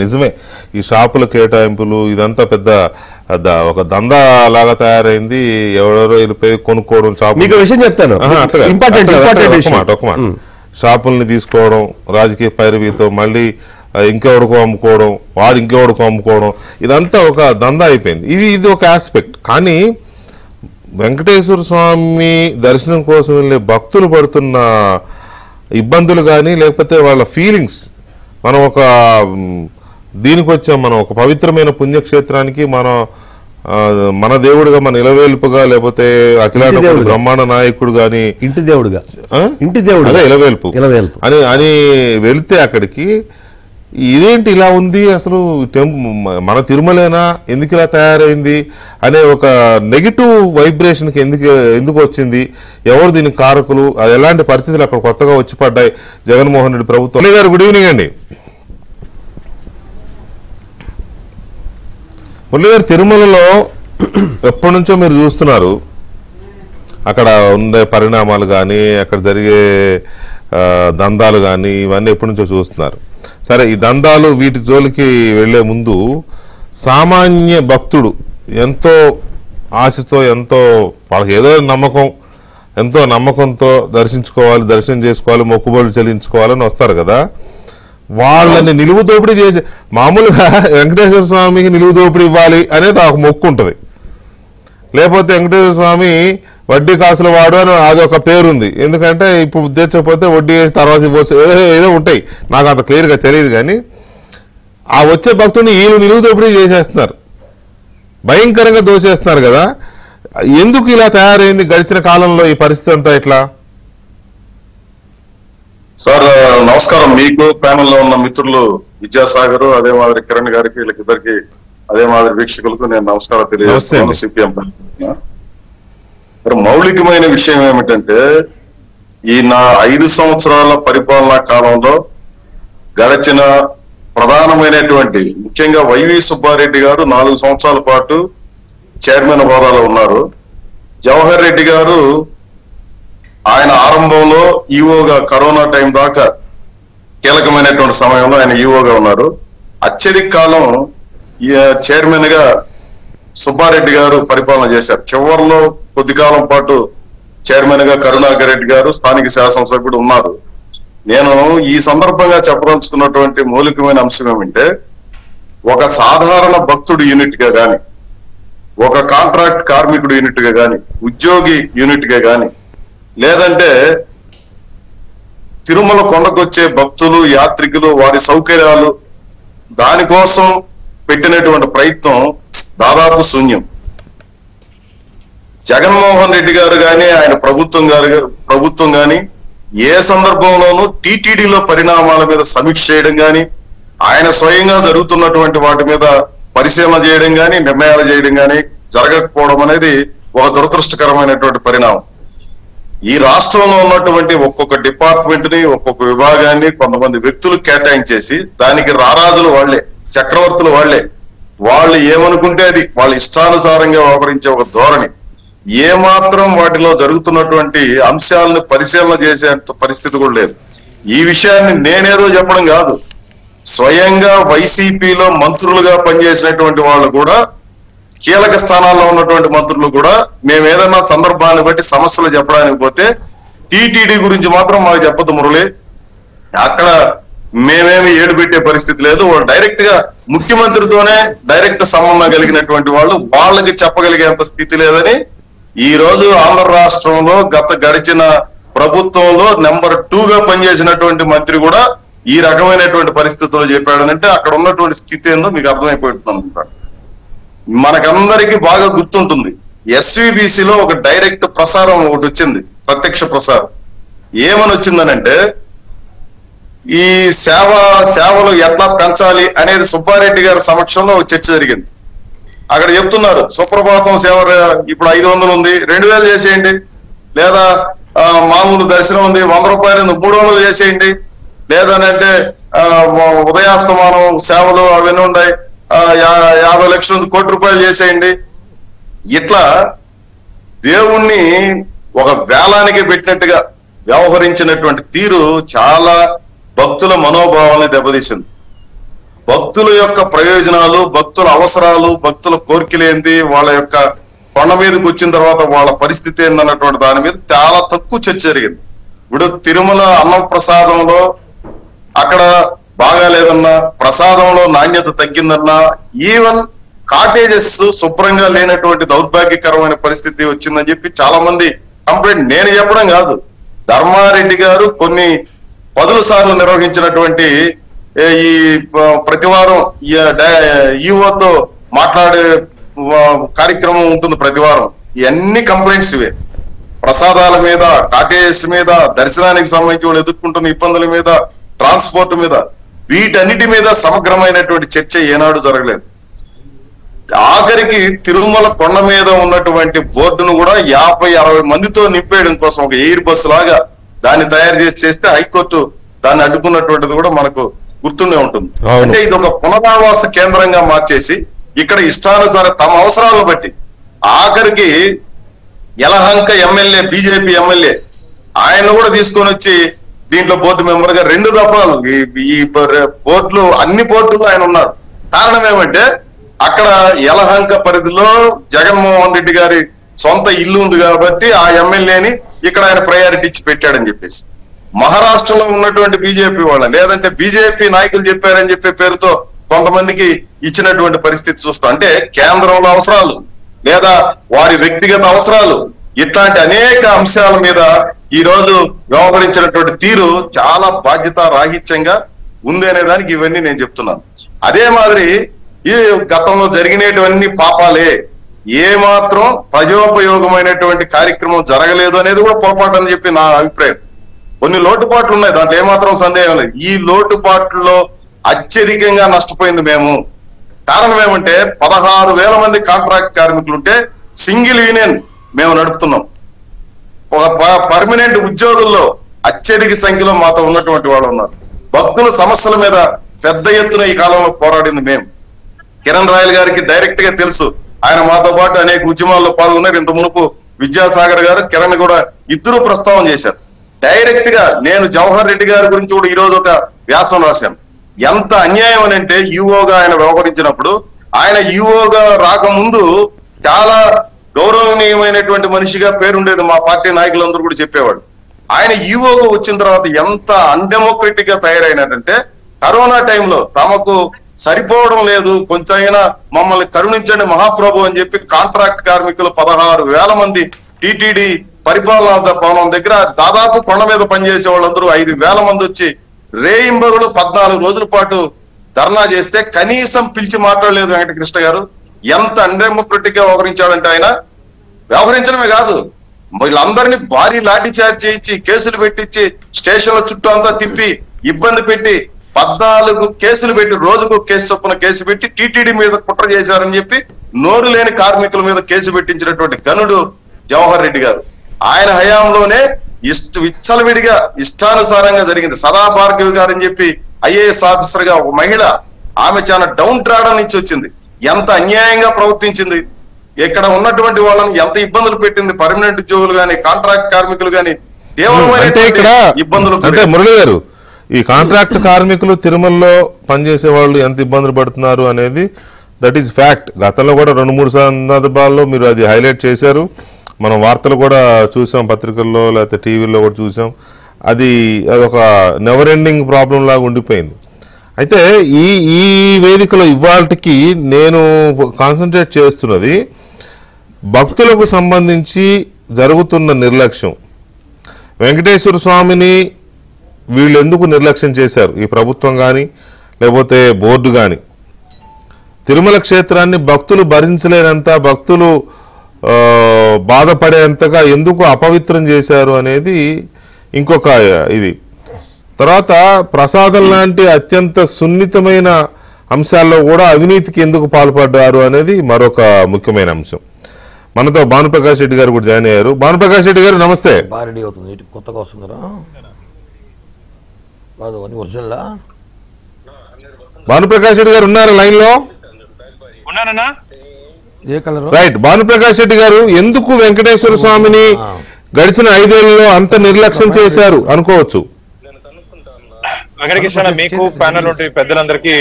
నిజమే ఈ షాపుల కేటాయింపులు ఇదంతా పెద్ద ఒక దందా లాగా తయారైంది. ఎవరెవరో వెళ్ళిపోయి కొనుక్కోవడం, షాపు మీకు విషయం చెప్తాను, షాపుల్ని తీసుకోవడం, రాజకీయ పైరవీతో మళ్ళీ ఇంకెవడికో అమ్ముకోవడం, వాడు ఇంకెవడికో అమ్ముకోవడం, ఇదంతా ఒక దందా అయిపోయింది. ఇది ఒక ఆస్పెక్ట్. కానీ వెంకటేశ్వర స్వామి దర్శనం కోసం వెళ్ళే భక్తులు పడుతున్న ఇబ్బందులు కానీ లేకపోతే వాళ్ళ ఫీలింగ్స్, మనం ఒక దీనికి వచ్చాం, మనం ఒక పవిత్రమైన పుణ్యక్షేత్రానికి మన దేవుడుగా, మన ఇలవేల్పుగా, లేకపోతే అఖిలాండ బ్రహ్మాండ నాయకుడు గాని ఇంటి దేవుడుగా అదే ఇలవేల్పు అని వెళితే అక్కడికి ఇదేంటి ఇలా ఉంది, అసలు మన తిరుమలేనా, ఎందుకు ఇలా తయారైంది అనే ఒక నెగిటివ్ వైబ్రేషన్కి ఎందుకు వచ్చింది, ఎవరు దీనికి కారకులు, ఎలాంటి పరిస్థితులు అక్కడ కొత్తగా వచ్చి పడ్డాయి జగన్మోహన్ రెడ్డి ప్రభుత్వం. గారు గుడ్ ఈవినింగ్ అండి. మురళి గారు, తిరుమలలో ఎప్పటి నుంచో మీరు చూస్తున్నారు, అక్కడ ఉండే పరిణామాలు కానీ అక్కడ జరిగే దందాలు కానీ ఇవన్నీ ఎప్పటి నుంచో చూస్తున్నారు. సరే, ఈ దందాలు వీటి జోలికి వెళ్లే ముందు సామాన్య భక్తుడు ఎంతో ఆశతో, ఎంతో వాళ్ళకి ఏదో ఎంతో నమ్మకంతో దర్శనం చేసుకోవాలి, మొక్కుబడులు చెల్లించుకోవాలని వస్తారు కదా, వాళ్ళని నిలువు దోపిడీ చేసి, మామూలుగా వెంకటేశ్వర స్వామికి నిలువు దోపిడీ ఇవ్వాలి అనేది ఒక మొక్కు ఉంటుంది, లేకపోతే వెంకటేశ్వర స్వామి వడ్డీ కాసుల వాడు అని అదొక పేరుంది. ఎందుకంటే ఇప్పుడు ఉద్దేశించకపోతే వడ్డీ వేసి తర్వాత ఏదో ఉంటాయి, నాకు అంత క్లియర్గా తెలియదు. కానీ ఆ వచ్చే భక్తుడిని వీళ్ళు నిలువు దోపిడీ చేసేస్తున్నారు, భయంకరంగా దోచేస్తున్నారు కదా. ఎందుకు ఇలా తయారైంది గడిచిన కాలంలో ఈ పరిస్థితి అంతా ఇట్లా? సార్ నమస్కారం. మీకు ప్యానెల్ లో ఉన్న మిత్రులు విద్యాసాగర్, అదే మాదిరి కిరణ్ గారికి, వీళ్ళకిద్దరికి, అదే మాదిరి వీక్షకులకు నేను నమస్కారం తెలియజేస్తున్నాను. సిపిఎం మౌలికమైన విషయం ఏమిటంటే, ఈ నా 5 సంవత్సరాల పరిపాలనా కాలంలో గడిచిన ప్రధానమైనటువంటి, ముఖ్యంగా వైవి సుబ్బారెడ్డి గారు 4 సంవత్సరాల పాటు చైర్మన్ హోదాలో ఉన్నారు. జవహర్ రెడ్డి గారు ఆయన ఆరంభంలో ఈఓగా కరోనా టైం దాకా కీలకమైనటువంటి సమయంలో ఆయన ఈఓగా ఉన్నారు. అత్యధిక కాలం చైర్మన్ గా సుబ్బారెడ్డి గారు పరిపాలన చేశారు. చివరిలో కొద్ది కాలం పాటు చైర్మన్ గా కరుణాకర్ రెడ్డి గారు స్థానిక శాసనసభ్యుడు ఉన్నారు. నేను ఈ సందర్భంగా చెప్పదలుచుకున్నటువంటి మౌలికమైన అంశం ఏమంటే, ఒక సాధారణ భక్తుడు యూనిట్ గా గాని, ఒక కాంట్రాక్ట్ కార్మికుడు యూనిట్ గా గాని, ఉద్యోగి యూనిట్ గా గాని, లేదంటే తిరుమల కొండకొచ్చే భక్తులు యాత్రికులు వారి సౌకర్యాలు దానికోసం పెట్టినటువంటి ప్రయత్నం దాదాపు శూన్యం. జగన్మోహన్ రెడ్డి గారు కానీ ఆయన ప్రభుత్వం కానీ ఏ సందర్భంలోనూ టీటీడీలో పరిణామాల మీద సమీక్ష చేయడం కానీ, ఆయన స్వయంగా జరుగుతున్నటువంటి వాటి మీద పరిశీలన చేయడం కానీ, నిర్ణయాలు చేయడం కానీ జరగకపోవడం అనేది ఒక దురదృష్టకరమైనటువంటి పరిణామం. ఈ రాష్ట్రంలో ఉన్నటువంటి ఒక్కొక్క డిపార్ట్మెంట్ ని, ఒక్కొక్క విభాగాన్ని కొంతమంది వ్యక్తులు కేటాయించేసి దానికి రారాజులు వాళ్లే, చక్రవర్తులు వాళ్లే, వాళ్ళు ఏమనుకుంటే అది వాళ్ళ ఇష్టానుసారంగా వ్యవహరించే ఒక ధోరణి. ఏమాత్రం వాటిలో జరుగుతున్నటువంటి అంశాలను పరిశీలన చేసే పరిస్థితి కూడా లేదు. ఈ విషయాన్ని నేనేదో చెప్పడం కాదు, స్వయంగా వైసీపీలో మంత్రులుగా పనిచేసినటువంటి వాళ్ళు కూడా, కీలక స్థానాల్లో ఉన్నటువంటి మంత్రులు కూడా, మేము ఏదైనా సందర్భాన్ని బట్టి సమస్యలు చెప్పడానికి పోతే టీటీడీ గురించి మాత్రం మాకు చెప్పదు మురళి, అక్కడ మేమేమి ఏడు పెట్టే పరిస్థితి లేదు, వాళ్ళు డైరెక్ట్ గా ముఖ్యమంత్రితోనే డైరెక్ట్ సంబంధం కలిగినటువంటి వాళ్ళు, వాళ్ళకి చెప్పగలిగేంత స్థితి లేదని ఈ రోజు ఆంధ్ర రాష్ట్రంలో గడిచిన ప్రభుత్వంలో నెంబర్ 2 గా పనిచేసినటువంటి మంత్రి కూడా ఈ రకమైనటువంటి పరిస్థితుల్లో చెప్పాడనంటే అక్కడ ఉన్నటువంటి స్థితి ఏందో మీకు అర్థమైపోతుంది అనుకుంటాను. మనకందరికీ బాగా గుర్తుంటుంది, ఎస్వీబీసీలో ఒక డైరెక్ట్ ప్రసారం ఒకటి వచ్చింది, ప్రత్యక్ష ప్రసారం. ఏమని వచ్చిందనంటే, ఈ సేవలు ఎట్లా పెంచాలి అనేది సుబ్బారెడ్డి గారి సమక్షంలో చర్చ జరిగింది. అక్కడ చెప్తున్నారు, సుప్రభాతం సేవ ఇప్పుడు 500 ఉంది, 2000 చేసేయండి, లేదా మామూలు దర్శనం ఉంది 100 రూపాయలు 300 చేసేయండి, లేదనంటే ఉదయాస్తమానం సేవలు అవన్నీ ఉన్నాయి 50 లక్షలు 1 కోటి రూపాయలు చేసేయండి. ఇట్లా దేవుణ్ణి ఒక వేలానికి పెట్టినట్టుగా వ్యవహరించినటువంటి తీరు చాలా భక్తుల మనోభావాన్ని దెబ్బతీసింది. భక్తుల యొక్క ప్రయోజనాలు, భక్తుల అవసరాలు, భక్తుల కోరికలేంది, వాళ్ళ యొక్క కొండ మీదకి వచ్చిన తర్వాత వాళ్ళ పరిస్థితి ఏందన్నటువంటి దాని మీద చాలా తక్కువ చర్చ జరిగింది. ఇప్పుడు తిరుమల అన్నం ప్రసాదంలో అక్కడ బాగాలేదన్నా, ప్రసాదంలో నాణ్యత తగ్గిందన్నా, ఈవెన్ కాటేజెస్ శుభ్రంగా లేనటువంటి దౌర్భాగ్యకరమైన పరిస్థితి వచ్చిందని చెప్పి చాలా మంది కంప్లైంట్, నేను చెప్పడం కాదు, ధర్మారెడ్డి గారు కొన్ని 10 సార్లు నిర్వహించినటువంటి ఈ ప్రతివారం ఈఓతో మాట్లాడే కార్యక్రమం ఉంటుంది ప్రతివారం. ఇవన్నీ కంప్లైంట్స్ ఇవే, ప్రసాదాల మీద, కాటేజెస్ మీద, దర్శనానికి సంబంధించి వాళ్ళు ఎదుర్కొంటున్న ఇబ్బందుల మీద, ట్రాన్స్పోర్ట్ మీద, వీటన్నిటి మీద సమగ్రమైనటువంటి చర్చ ఏనాడు జరగలేదు. ఆఖరికి తిరుమల కొండ మీద ఉన్నటువంటి బోర్డును కూడా 50-60 మందితో నింపేయడం కోసం ఒక ఎయిర్ బస్సు లాగా దాన్ని తయారు చేస్తే హైకోర్టు దాన్ని అడ్డుకున్నటువంటిది కూడా మనకు గుర్తుండే ఉంటుంది. అంటే ఇది ఒక పునరావాస కేంద్రంగా మార్చేసి ఇక్కడ ఇష్టానుసారం తమ అవసరాలను బట్టి, ఆఖరికి యలహంక ఎమ్మెల్యే, బీజేపీ ఎమ్మెల్యే, ఆయన కూడా తీసుకొని వచ్చి దీంట్లో బోర్డు మెంబర్ గా 2 దఫాలు ఈ బోర్డులు అన్ని బోర్డులు ఆయన ఉన్నారు. కారణం ఏమంటే అక్కడ యలహంక పరిధిలో జగన్మోహన్ రెడ్డి గారి సొంత ఇల్లు ఉంది కాబట్టి ఆ ఎమ్మెల్యేని ఇక్కడ ఆయన ప్రయారిటీ ఇచ్చి పెట్టాడని చెప్పేసి, మహారాష్ట్రలో ఉన్నటువంటి బీజేపీ వాళ్ళని, లేదంటే బీజేపీ నాయకులు చెప్పారని చెప్పే పేరుతో కొంతమందికి ఇచ్చినటువంటి పరిస్థితి చూస్తాం. అంటే కేంద్రంలో అవసరాలు లేదా వారి వ్యక్తిగత అవసరాలు, ఇట్లాంటి అనేక అంశాల మీద ఈ రోజు వ్యవహరించినటువంటి తీరు చాలా బాధ్యత రాహిత్యంగా ఉంది అనే దానికి ఇవన్నీ నేను చెప్తున్నాను. అదే మాదిరి ఈ గతంలో జరిగినటువంటి పాపాలే, ఏ మాత్రం ప్రజోపయోగమైనటువంటి కార్యక్రమం జరగలేదు అనేది కూడా పొరపాటు అని చెప్పి నా అభిప్రాయం. కొన్ని లోటుపాట్లు ఉన్నాయి, దాంట్లో ఏమాత్రం సందేహం లేదు. ఈ లోటుపాట్లలో అత్యధికంగా నష్టపోయింది మేము. కారణం ఏమంటే 16,000 మంది కాంట్రాక్ట్ కార్మికులుంటే సింగిల్ యూనియన్ మేము నడుపుతున్నాం. ఒక పర్మనెంట్ ఉద్యోగుల్లో అత్యధిక సంఖ్యలో మాతో ఉన్నటువంటి వాళ్ళు ఉన్నారు. భక్తుల సమస్యల మీద పెద్ద ఎత్తున ఈ కాలంలో పోరాడింది మేము. కిరణ్ రాయల్ గారికి డైరెక్ట్ గా తెలుసు, ఆయన మాతో పాటు అనేక ఉద్యమాల్లో పాల్గొన్నారు. ఇంత మునుపు విద్యాసాగర్ గారు, కిరణ్ కూడా ఇద్దరు ప్రస్తావన చేశారు. డైరెక్ట్ గా నేను జవహర్ రెడ్డి గారి గురించి కూడా ఈ రోజు ఒక వ్యాసం రాశాను. ఎంత అన్యాయం అని అంటే ఈఓగా ఆయన వ్యవహరించినప్పుడు, ఆయన ఈఓగా రాకముందు చాలా గౌరవనీయమైనటువంటి మనిషిగా పేరుండేది, మా పార్టీ నాయకులందరూ కూడా చెప్పేవాడు. ఆయన ఈఓగా వచ్చిన తర్వాత ఎంత అన్డెమోక్రటిక్ గా తయారైనట్టంటే, కరోనా టైంలో తమకు సరిపోవడం లేదు, కొంచెమైనా మమ్మల్ని కరుణించండి మహాప్రభు అని చెప్పి కాంట్రాక్ట్ కార్మికులు 16,000 మంది టిటిడి పరిపాలనా భవనం దగ్గర దాదాపు కొండ మీద పనిచేసే వాళ్ళందరూ 5,000 మంది వచ్చి రేయింబగులు 14 రోజుల పాటు ధర్నా చేస్తే కనీసం పిలిచి మాట్లాడలేదు వెంకటకృష్ణ గారు. ఎంత అన్డెమోక్రటిక్ గా వ్యవహరించాడంటే, ఆయన వ్యవహరించడమే కాదు, వీళ్ళందరినీ భారీ లాఠీ చార్జ్ చేయించి కేసులు పెట్టించి స్టేషన్ల చుట్టూ అంతా తిప్పి ఇబ్బంది పెట్టి 14 కేసులు పెట్టి రోజుకు కేసు చొప్పున కేసు పెట్టి టీటీడీ మీద కుట్ర చేశారని చెప్పి నోరు లేని కార్మికుల మీద కేసు పెట్టించినటువంటి గనుడు జవహర్ రెడ్డి గారు. ఆయన హయాంలోనే విచ్చలవిడిగా ఇష్టానుసారంగా జరిగింది. సదా భార్గవి గారు అని చెప్పి ఐఏఎస్ ఆఫీసర్ గా ఒక మహిళ, ఆమె చాలా డౌన్ ట్రాడన్ నుంచి వచ్చింది. ఎంత అన్యాయంగా ప్రవర్తించింది, ఇక్కడ ఉన్నటువంటి వాళ్ళని ఎంత ఇబ్బందులు పెట్టింది, పర్మనెంట్ ఉద్యోగులు గాని కాంట్రాక్ట్ కార్మికులు గాని తీవ్రమైన ఇబ్బందులు. అంటే మురళి గారు, ఈ కాంట్రాక్ట్ కార్మికులు తిరుమలలో పనిచేసే వాళ్ళు ఎంత ఇబ్బందులు పడుతున్నారు అనేది దట్ ఈస్ ఫ్యాక్ట్. గతంలో కూడా 2-3 సందర్భాల్లో మీరు అది హైలైట్ చేశారు. మనం వార్తలు కూడా చూసాం, పత్రికల్లో లేకపోతే టీవీలో కూడా చూసాం. అదొక నెవర్ ఎండింగ్ ప్రాబ్లం లాగా ఉండిపోయింది. అయితే ఈ వేదికలో ఇవాళకి నేను కాన్సన్ట్రేట్ చేస్తున్నది భక్తులకు సంబంధించి జరుగుతున్న నిర్లక్ష్యం. వెంకటేశ్వర స్వామిని వీళ్ళు ఎందుకు నిర్లక్ష్యం చేశారు, ఈ ప్రభుత్వం కానీ లేకపోతే బోర్డు కానీ? తిరుమల క్షేత్రాన్ని భక్తులు భరించలేనంత, భక్తులు బాధపడేంతగా ఎందుకు అపవిత్రం చేశారు అనేది ఇంకొక ఇది. తర్వాత ప్రసాదం లాంటి అత్యంత సున్నితమైన అంశాల్లో కూడా అవినీతికి ఎందుకు పాల్పడ్డారు అనేది మరొక ముఖ్యమైన అంశం. మనతో భానుప్రకాష్ రెడ్డి గారు కూడా జాయిన్ అయ్యారు. భానుప్రకాష్ రెడ్డి గారు నమస్తే. రెడీ అవుతుంది, కొత్తగా వస్తుందా ఒరిజినల్? భానుప్రకాష్ రెడ్డి గారు ఉన్నారు లైన్ లో? ఏ కలర్? రైట్. భానుప్రకాష్ రెడ్డి గారు, ఎందుకు వెంకటేశ్వర స్వామిని గడిచిన 5 ఏళ్లలో అంత నిర్లక్ష్యం చేశారు అనుకోవచ్చు? వెంకటకృష్ణ, మీకు ప్యానల్ ఉంటే పెద్దలందరికీ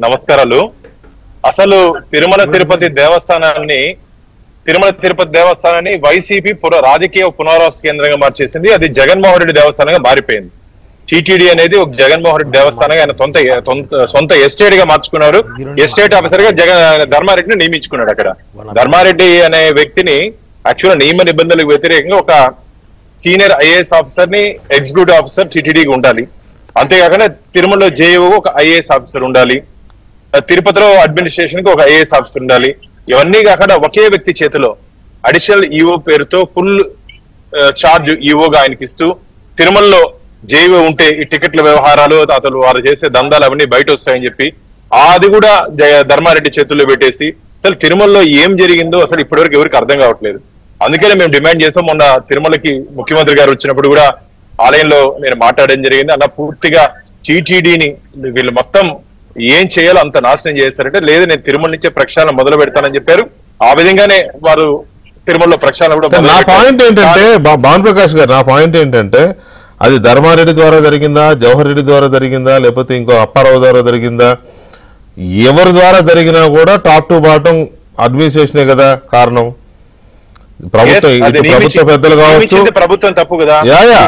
నమస్కారాలు. అసలు తిరుమల తిరుపతి దేవస్థానాన్ని వైసీపీ రాజకీయ పునరావాస కేంద్రంగా మార్చేసింది. అది జగన్మోహన్ రెడ్డి దేవస్థానంగా మారిపోయింది. టీటీడీ అనేది ఒక జగన్మోహన్ రెడ్డి దేవస్థానంగా ఆయన సొంత ఎస్టేట్ గా మార్చుకున్నారు. ఎస్టేట్ ఆఫీసర్ గా ధర్మారెడ్డిని నియమించుకున్నాడు. అక్కడ ధర్మారెడ్డి అనే వ్యక్తిని యాక్చువల్ నియమ నిబంధనలకు వ్యతిరేకంగా ఒక సీనియర్ ఐఏఎస్ ఆఫీసర్ ని ఎగ్జిక్యూటివ్ ఆఫీసర్ టీటీడీకి ఉండాలి. అంతేకాకుండా తిరుమలలో జేఈఓ ఒక ఐఏఎస్ ఆఫీసర్ ఉండాలి, తిరుపతిలో అడ్మినిస్ట్రేషన్ కి ఒక ఐఏఎస్ ఆఫీసర్ ఉండాలి. ఇవన్నీ కాకుండా ఒకే వ్యక్తి చేతిలో అడిషనల్ ఈఓ పేరుతో ఫుల్ చార్జ్ ఈఓగా ఆయనకి ఇస్తూ, తిరుమలలో జేఈఓ ఉంటే ఈ టికెట్ల వ్యవహారాలు అతను వారు చేసే దందాలు అవన్నీ బయట వస్తాయని చెప్పి అది కూడా ధర్మారెడ్డి చేతుల్లో పెట్టేసి అసలు తిరుమలలో ఏం జరిగిందో అసలు ఇప్పటివరకు ఎవరికి అర్థం కావట్లేదు. అందుకనే మేము డిమాండ్ చేస్తాం. మొన్న తిరుమలకి ముఖ్యమంత్రి గారు వచ్చినప్పుడు కూడా ఆలయంలో నేను మాట్లాడడం జరిగింది. అలా పూర్తిగా టీటీడీని వీళ్ళు మొత్తం ఏం చేయాలో అంత నాశనం చేశారంటే, లేదు నేను తిరుమల నుంచే ప్రక్షాళన మొదలు పెడతానని చెప్పారు. ఆ విధంగానే వారు తిరుమలలో ప్రక్షాళన కూడా. నా పాయింట్ ఏంటంటే భానుప్రకాష్ గారు, నా పాయింట్ ఏంటంటే అది ధర్మారెడ్డి ద్వారా జరిగిందా, జవహర్ రెడ్డి ద్వారా జరిగిందా, లేకపోతే ఇంకో అప్పారావు ద్వారా జరిగిందా, ఎవరి ద్వారా జరిగినా కూడా టాప్ టు బాటం అడ్మినిస్ట్రేషనే కదా కారణం. ప్రభుత్వ పెద్దలు కావచ్చు, ప్రభుత్వం తప్పు కదా.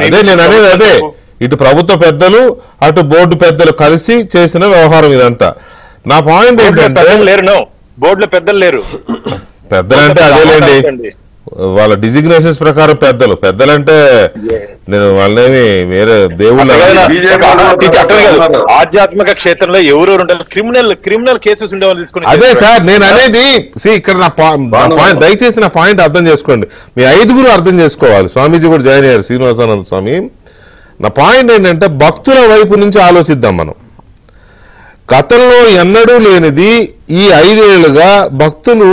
అదే నేను అనేది, అదే ఇటు ప్రభుత్వ పెద్దలు అటు బోర్డు పెద్దలు కలిసి చేసిన వ్యవహారం ఇదంతా. నా పాయింట్ ఏంటంటే బోర్డులో పెద్దలు లేరు. పెద్దలంటే అదేలేండి, వాళ్ళ డిజిగ్నేషన్స్ ప్రకారం పెద్దలంటే నేను వాళ్ళేమి వేరే దేవుళ్ళ ఆధ్యాత్మిక క్షేత్రంలో ఎవరెవరు ఉండాలి, క్రిమినల్ కేసెస్ ఉండేవాళ్ళు తీసుకుని. అదే సార్ నేను అనేది. ఇక్కడ నా పాయింట్ దయచేసి నా పాయింట్ అర్థం చేసుకోండి. మీ 5గురు అర్థం చేసుకోవాలి. స్వామీజీ కూడా జాయిన్ అయ్యారు, శ్రీనివాసానంద స్వామి. నా పాయింట్ ఏంటంటే భక్తుల వైపు నుంచి ఆలోచిద్దాం మనం. గతంలో ఎన్నడూ లేనిది ఈ 5 ఏళ్లుగా భక్తులు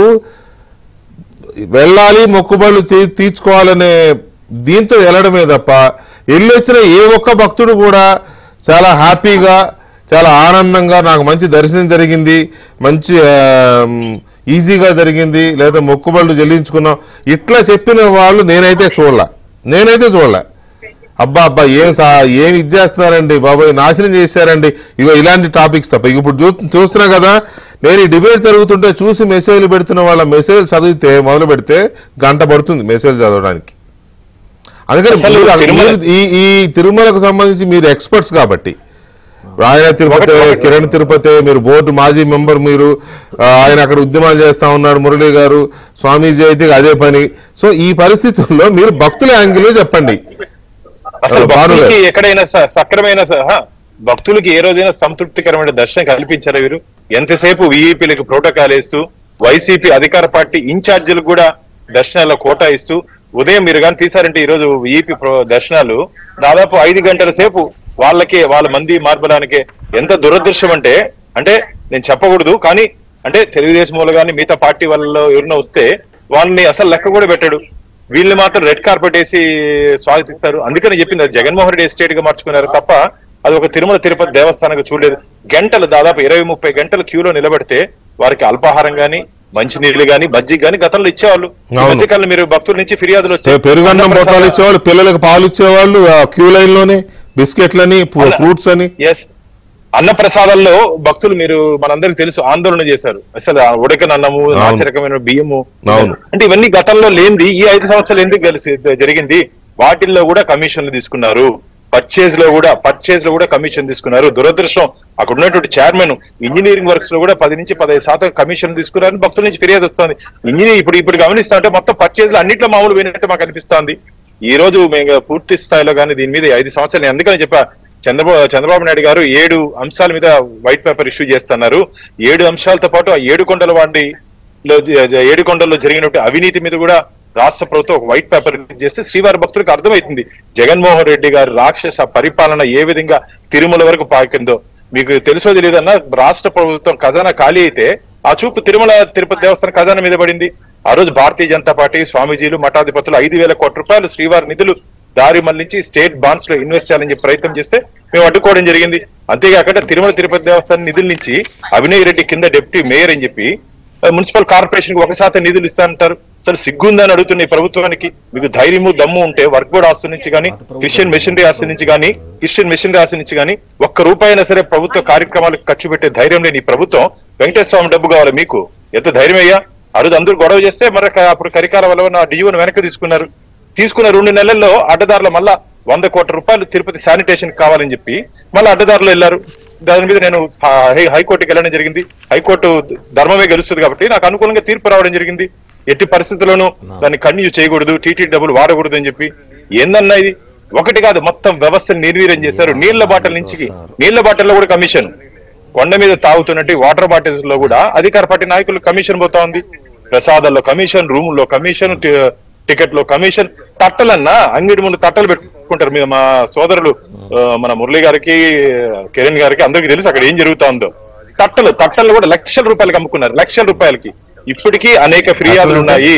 వెళ్ళాలి, మొక్కుబళ్ళు తీర్చుకోవాలనే దీంతో వెళ్ళడమే తప్ప వెళ్ళొచ్చిన ఏ ఒక్క భక్తుడు కూడా చాలా హ్యాపీగా, చాలా ఆనందంగా నాకు మంచి దర్శనం జరిగింది, మంచి ఈజీగా జరిగింది లేదా మొక్కుబళ్ళు చెల్లించుకున్నాం ఇట్లా చెప్పిన వాళ్ళు నేనైతే చూడలే. అబ్బా ఏం ఇచ్చేస్తున్నారండి బాబాయ్, నాశనం చేశారండి, ఇగో ఇలాంటి టాపిక్స్ తప్ప. ఇప్పుడు చూస్తున్నా కదా, నేను ఈ డిబేట్ జరుగుతుంటే చూసి మెసేజ్లు పెడుతున్న వాళ్ళ మెసేజ్ చదివితే మొదలు పెడితే గంట పడుతుంది మెసేజ్ చదవడానికి. అందుకని ఈ తిరుమలకు సంబంధించి మీరు ఎక్స్పర్ట్స్ కాబట్టి, ఆయన తిరుపతి, కిరణ్ తిరుపతి, మీరు బోర్డు మాజీ మెంబర్, మీరు ఆయన అక్కడ ఉద్యమాలు చేస్తా ఉన్నాడు, మురళి గారు, స్వామీజీ అయితే అదే పని. సో ఈ పరిస్థితుల్లో మీరు భక్తుల యాంగిల్ చెప్పండి. అసలు భక్తులకి ఎక్కడైనా సక్రమైన భక్తులకి ఏ రోజైనా సంతృప్తికరమైన దర్శనం కల్పించారా వీరు? ఎంతసేపు విఐపీలకు ప్రోటోకాల్ వేస్తూ, వైసీపీ అధికార పార్టీ ఇన్ఛార్జీలకు కూడా దర్శనాల్లో కోటా ఇస్తూ, ఉదయం మీరు కానీ తీసారంటే ఈ రోజు విఐపీ దర్శనాలు దాదాపు 5 గంటల సేపు వాళ్ళ మంది మార్పడానికే. ఎంత దురదృష్టం అంటే నేను చెప్పకూడదు కానీ, అంటే తెలుగుదేశం వాళ్ళు కానీ మిగతా పార్టీ వాళ్ళలో ఎవరైనా వస్తే వాళ్ళని అసలు లెక్క కూడా పెట్టాడు, వీళ్ళని మాత్రం రెడ్ కార్పెట్ వేసి స్వాగతిస్తారు. అందుకని చెప్పింది అది జగన్మోహన్ రెడ్డి ఎస్టేట్ గా మార్చుకున్నారు తప్ప అది ఒక తిరుమల తిరుపతి దేవస్థానంగా చూడలేదు. గంటలు దాదాపు 20-30 గంటలు క్యూలో నిలబడితే వారికి అల్పాహారం గానీ, మంచినీళ్లు గానీ, మజ్జిగ గానీ గతంలో ఇచ్చేవాళ్ళు. మధ్యకాలంలో మీరు భక్తుల నుంచి ఫిర్యాదులు వచ్చాయి, పెరుగన్నం బొట్టాలు ఇచ్చేవాళ్ళు, పిల్లలకు పాలు ఇచ్చేవాళ్ళు క్యూ లైన్ లోనే, బిస్కెట్లని, ఫ్రూట్స్ అని. ఎస్, అన్న ప్రసాదాల్లో భక్తులు మీరు మనందరికి తెలుసు ఆందోళన చేశారు. అసలు ఉడకనన్నము, నాసిరకమైన బియ్యము, అంటే ఇవన్నీ గతంలో లేనిది ఈ 5 సంవత్సరాలు ఎందుకు జరిగింది? వాటిల్లో కూడా కమిషన్లు తీసుకున్నారు, పర్చేజ్ లో కూడా కమిషన్ తీసుకున్నారు. దురదృష్టం అక్కడ ఉన్నటువంటి చైర్మన్ ఇంజనీరింగ్ వర్క్స్ లో కూడా 10 నుంచి 15% కమిషన్ తీసుకున్నారని భక్తుల నుంచి ఫిర్యాదు వస్తుంది. ఇప్పుడు గమనిస్తా అంటే మొత్తం పర్చేజ్ లో అన్నింటిలో మామూలు పోయినట్టు మాకు అనిపిస్తోంది. ఈ రోజు మేము పూర్తి స్థాయిలో కానీ దీని మీద 5 సంవత్సరాలు అందుకని చెప్పా, చంద్రబాబు నాయుడు గారు 7 అంశాల మీద వైట్ పేపర్ ఇష్యూ చేస్తున్నారు. 7 అంశాలతో పాటు ఆ 7 కొండల్లో జరిగినట్టు అవినీతి మీద కూడా రాష్ట్ర ప్రభుత్వం ఒక వైట్ పేపర్ రిలీజ్ చేస్తే శ్రీవారి భక్తులకు అర్థమవుతుంది జగన్మోహన్ రెడ్డి గారి రాక్షస పరిపాలన ఏ విధంగా తిరుమల వరకు పాకిందో. మీకు తెలుసో తెలియదన్నా, రాష్ట్ర ప్రభుత్వం ఖజానా ఖాళీ అయితే ఆ చూపు తిరుమల తిరుపతి దేవస్థానం ఖజానా మీద పడింది. ఆ రోజు భారతీయ జనతా పార్టీ స్వామీజీలు, మఠాధిపతులు 5,000 కోట్ల రూపాయలు శ్రీవారి నిధులు దారి మళ్లించి స్టేట్ బాండ్స్ లో ఇన్వెస్ట్ చేయాలని చెప్పి ప్రయత్నం చేస్తే మేము అడ్డుకోవడం జరిగింది. అంతేకాకుండా తిరుమల తిరుపతి దేవస్థానం నిధుల నుంచి అవినయ్ రెడ్డి కింద డిప్యూటీ మేయర్ అని చెప్పి మున్సిపల్ కార్పొరేషన్ కి 1% నిధులు ఇస్తానంటారు. అసలు సిగ్గుందని అడుగుతున్న ఈ ప్రభుత్వానికి. మీకు ధైర్యము దమ్ము ఉంటే వర్క్ బోర్డ్ ఆస్తి నుంచి కానీ, క్రిస్టియన్ మిషనరీ ఆస్తి నుంచి కానీ ₹1 అయినా సరే ప్రభుత్వ కార్యక్రమాలకు ఖర్చు పెట్టే ధైర్యం లేని ఈ ప్రభుత్వం వెంకటేశ్వర స్వామి డబ్బు కావాలి మీకు. ఎంత ధైర్యం అయ్యా? ఆ రోజు అందరూ గొడవ చేస్తే మరి అప్పుడు కరికాల వల్ల నా డియూను వెనక్కి తీసుకున్న 2 నెలల్లో అడ్డదారులు మళ్ళా ₹100 కోట్ల తిరుపతి శానిటేషన్ కావాలని చెప్పి మళ్ళీ అడ్డదారులు వెళ్లారు. దాని మీద నేను హైకోర్టుకి వెళ్ళడం జరిగింది. హైకోర్టు ధర్మమే గెలుస్తుంది కాబట్టి నాకు అనుకూలంగా తీర్పు రావడం జరిగింది. ఎట్టి పరిస్థితుల్లోనూ దాన్ని కంటిన్యూ చేయకూడదు, టీటీ డబ్బులు వాడకూడదు అని చెప్పి. ఏందన్నా ఇది? ఒకటి కాదు, మొత్తం వ్యవస్థను నిర్వీర్యం చేశారు. నీళ్ల బాటిల్లో కూడా కమిషన్, కొండ మీద తాగుతున్నట్టు వాటర్ బాటిల్స్ లో కూడా అధికార పార్టీ నాయకులు కమిషన్ పోతా ఉంది. ప్రసాదాల్లో కమిషన్, రూముల్లో కమిషన్, టికెట్ లో కమిషన్. తట్టలన్నా అంగడి ముందు తట్టలు పెట్టుకుంటారు. మీద మా సోదరులు మన మురళి గారికి, కిరణ్ గారికి అందరికీ తెలుసు అక్కడ ఏం జరుగుతా ఉందో. తట్టలు కూడా ₹1,00,000 అమ్ముకున్నారు, ₹1,00,000. ఇప్పటికీ అనేక ఫిర్యాదులు ఉన్నాయి.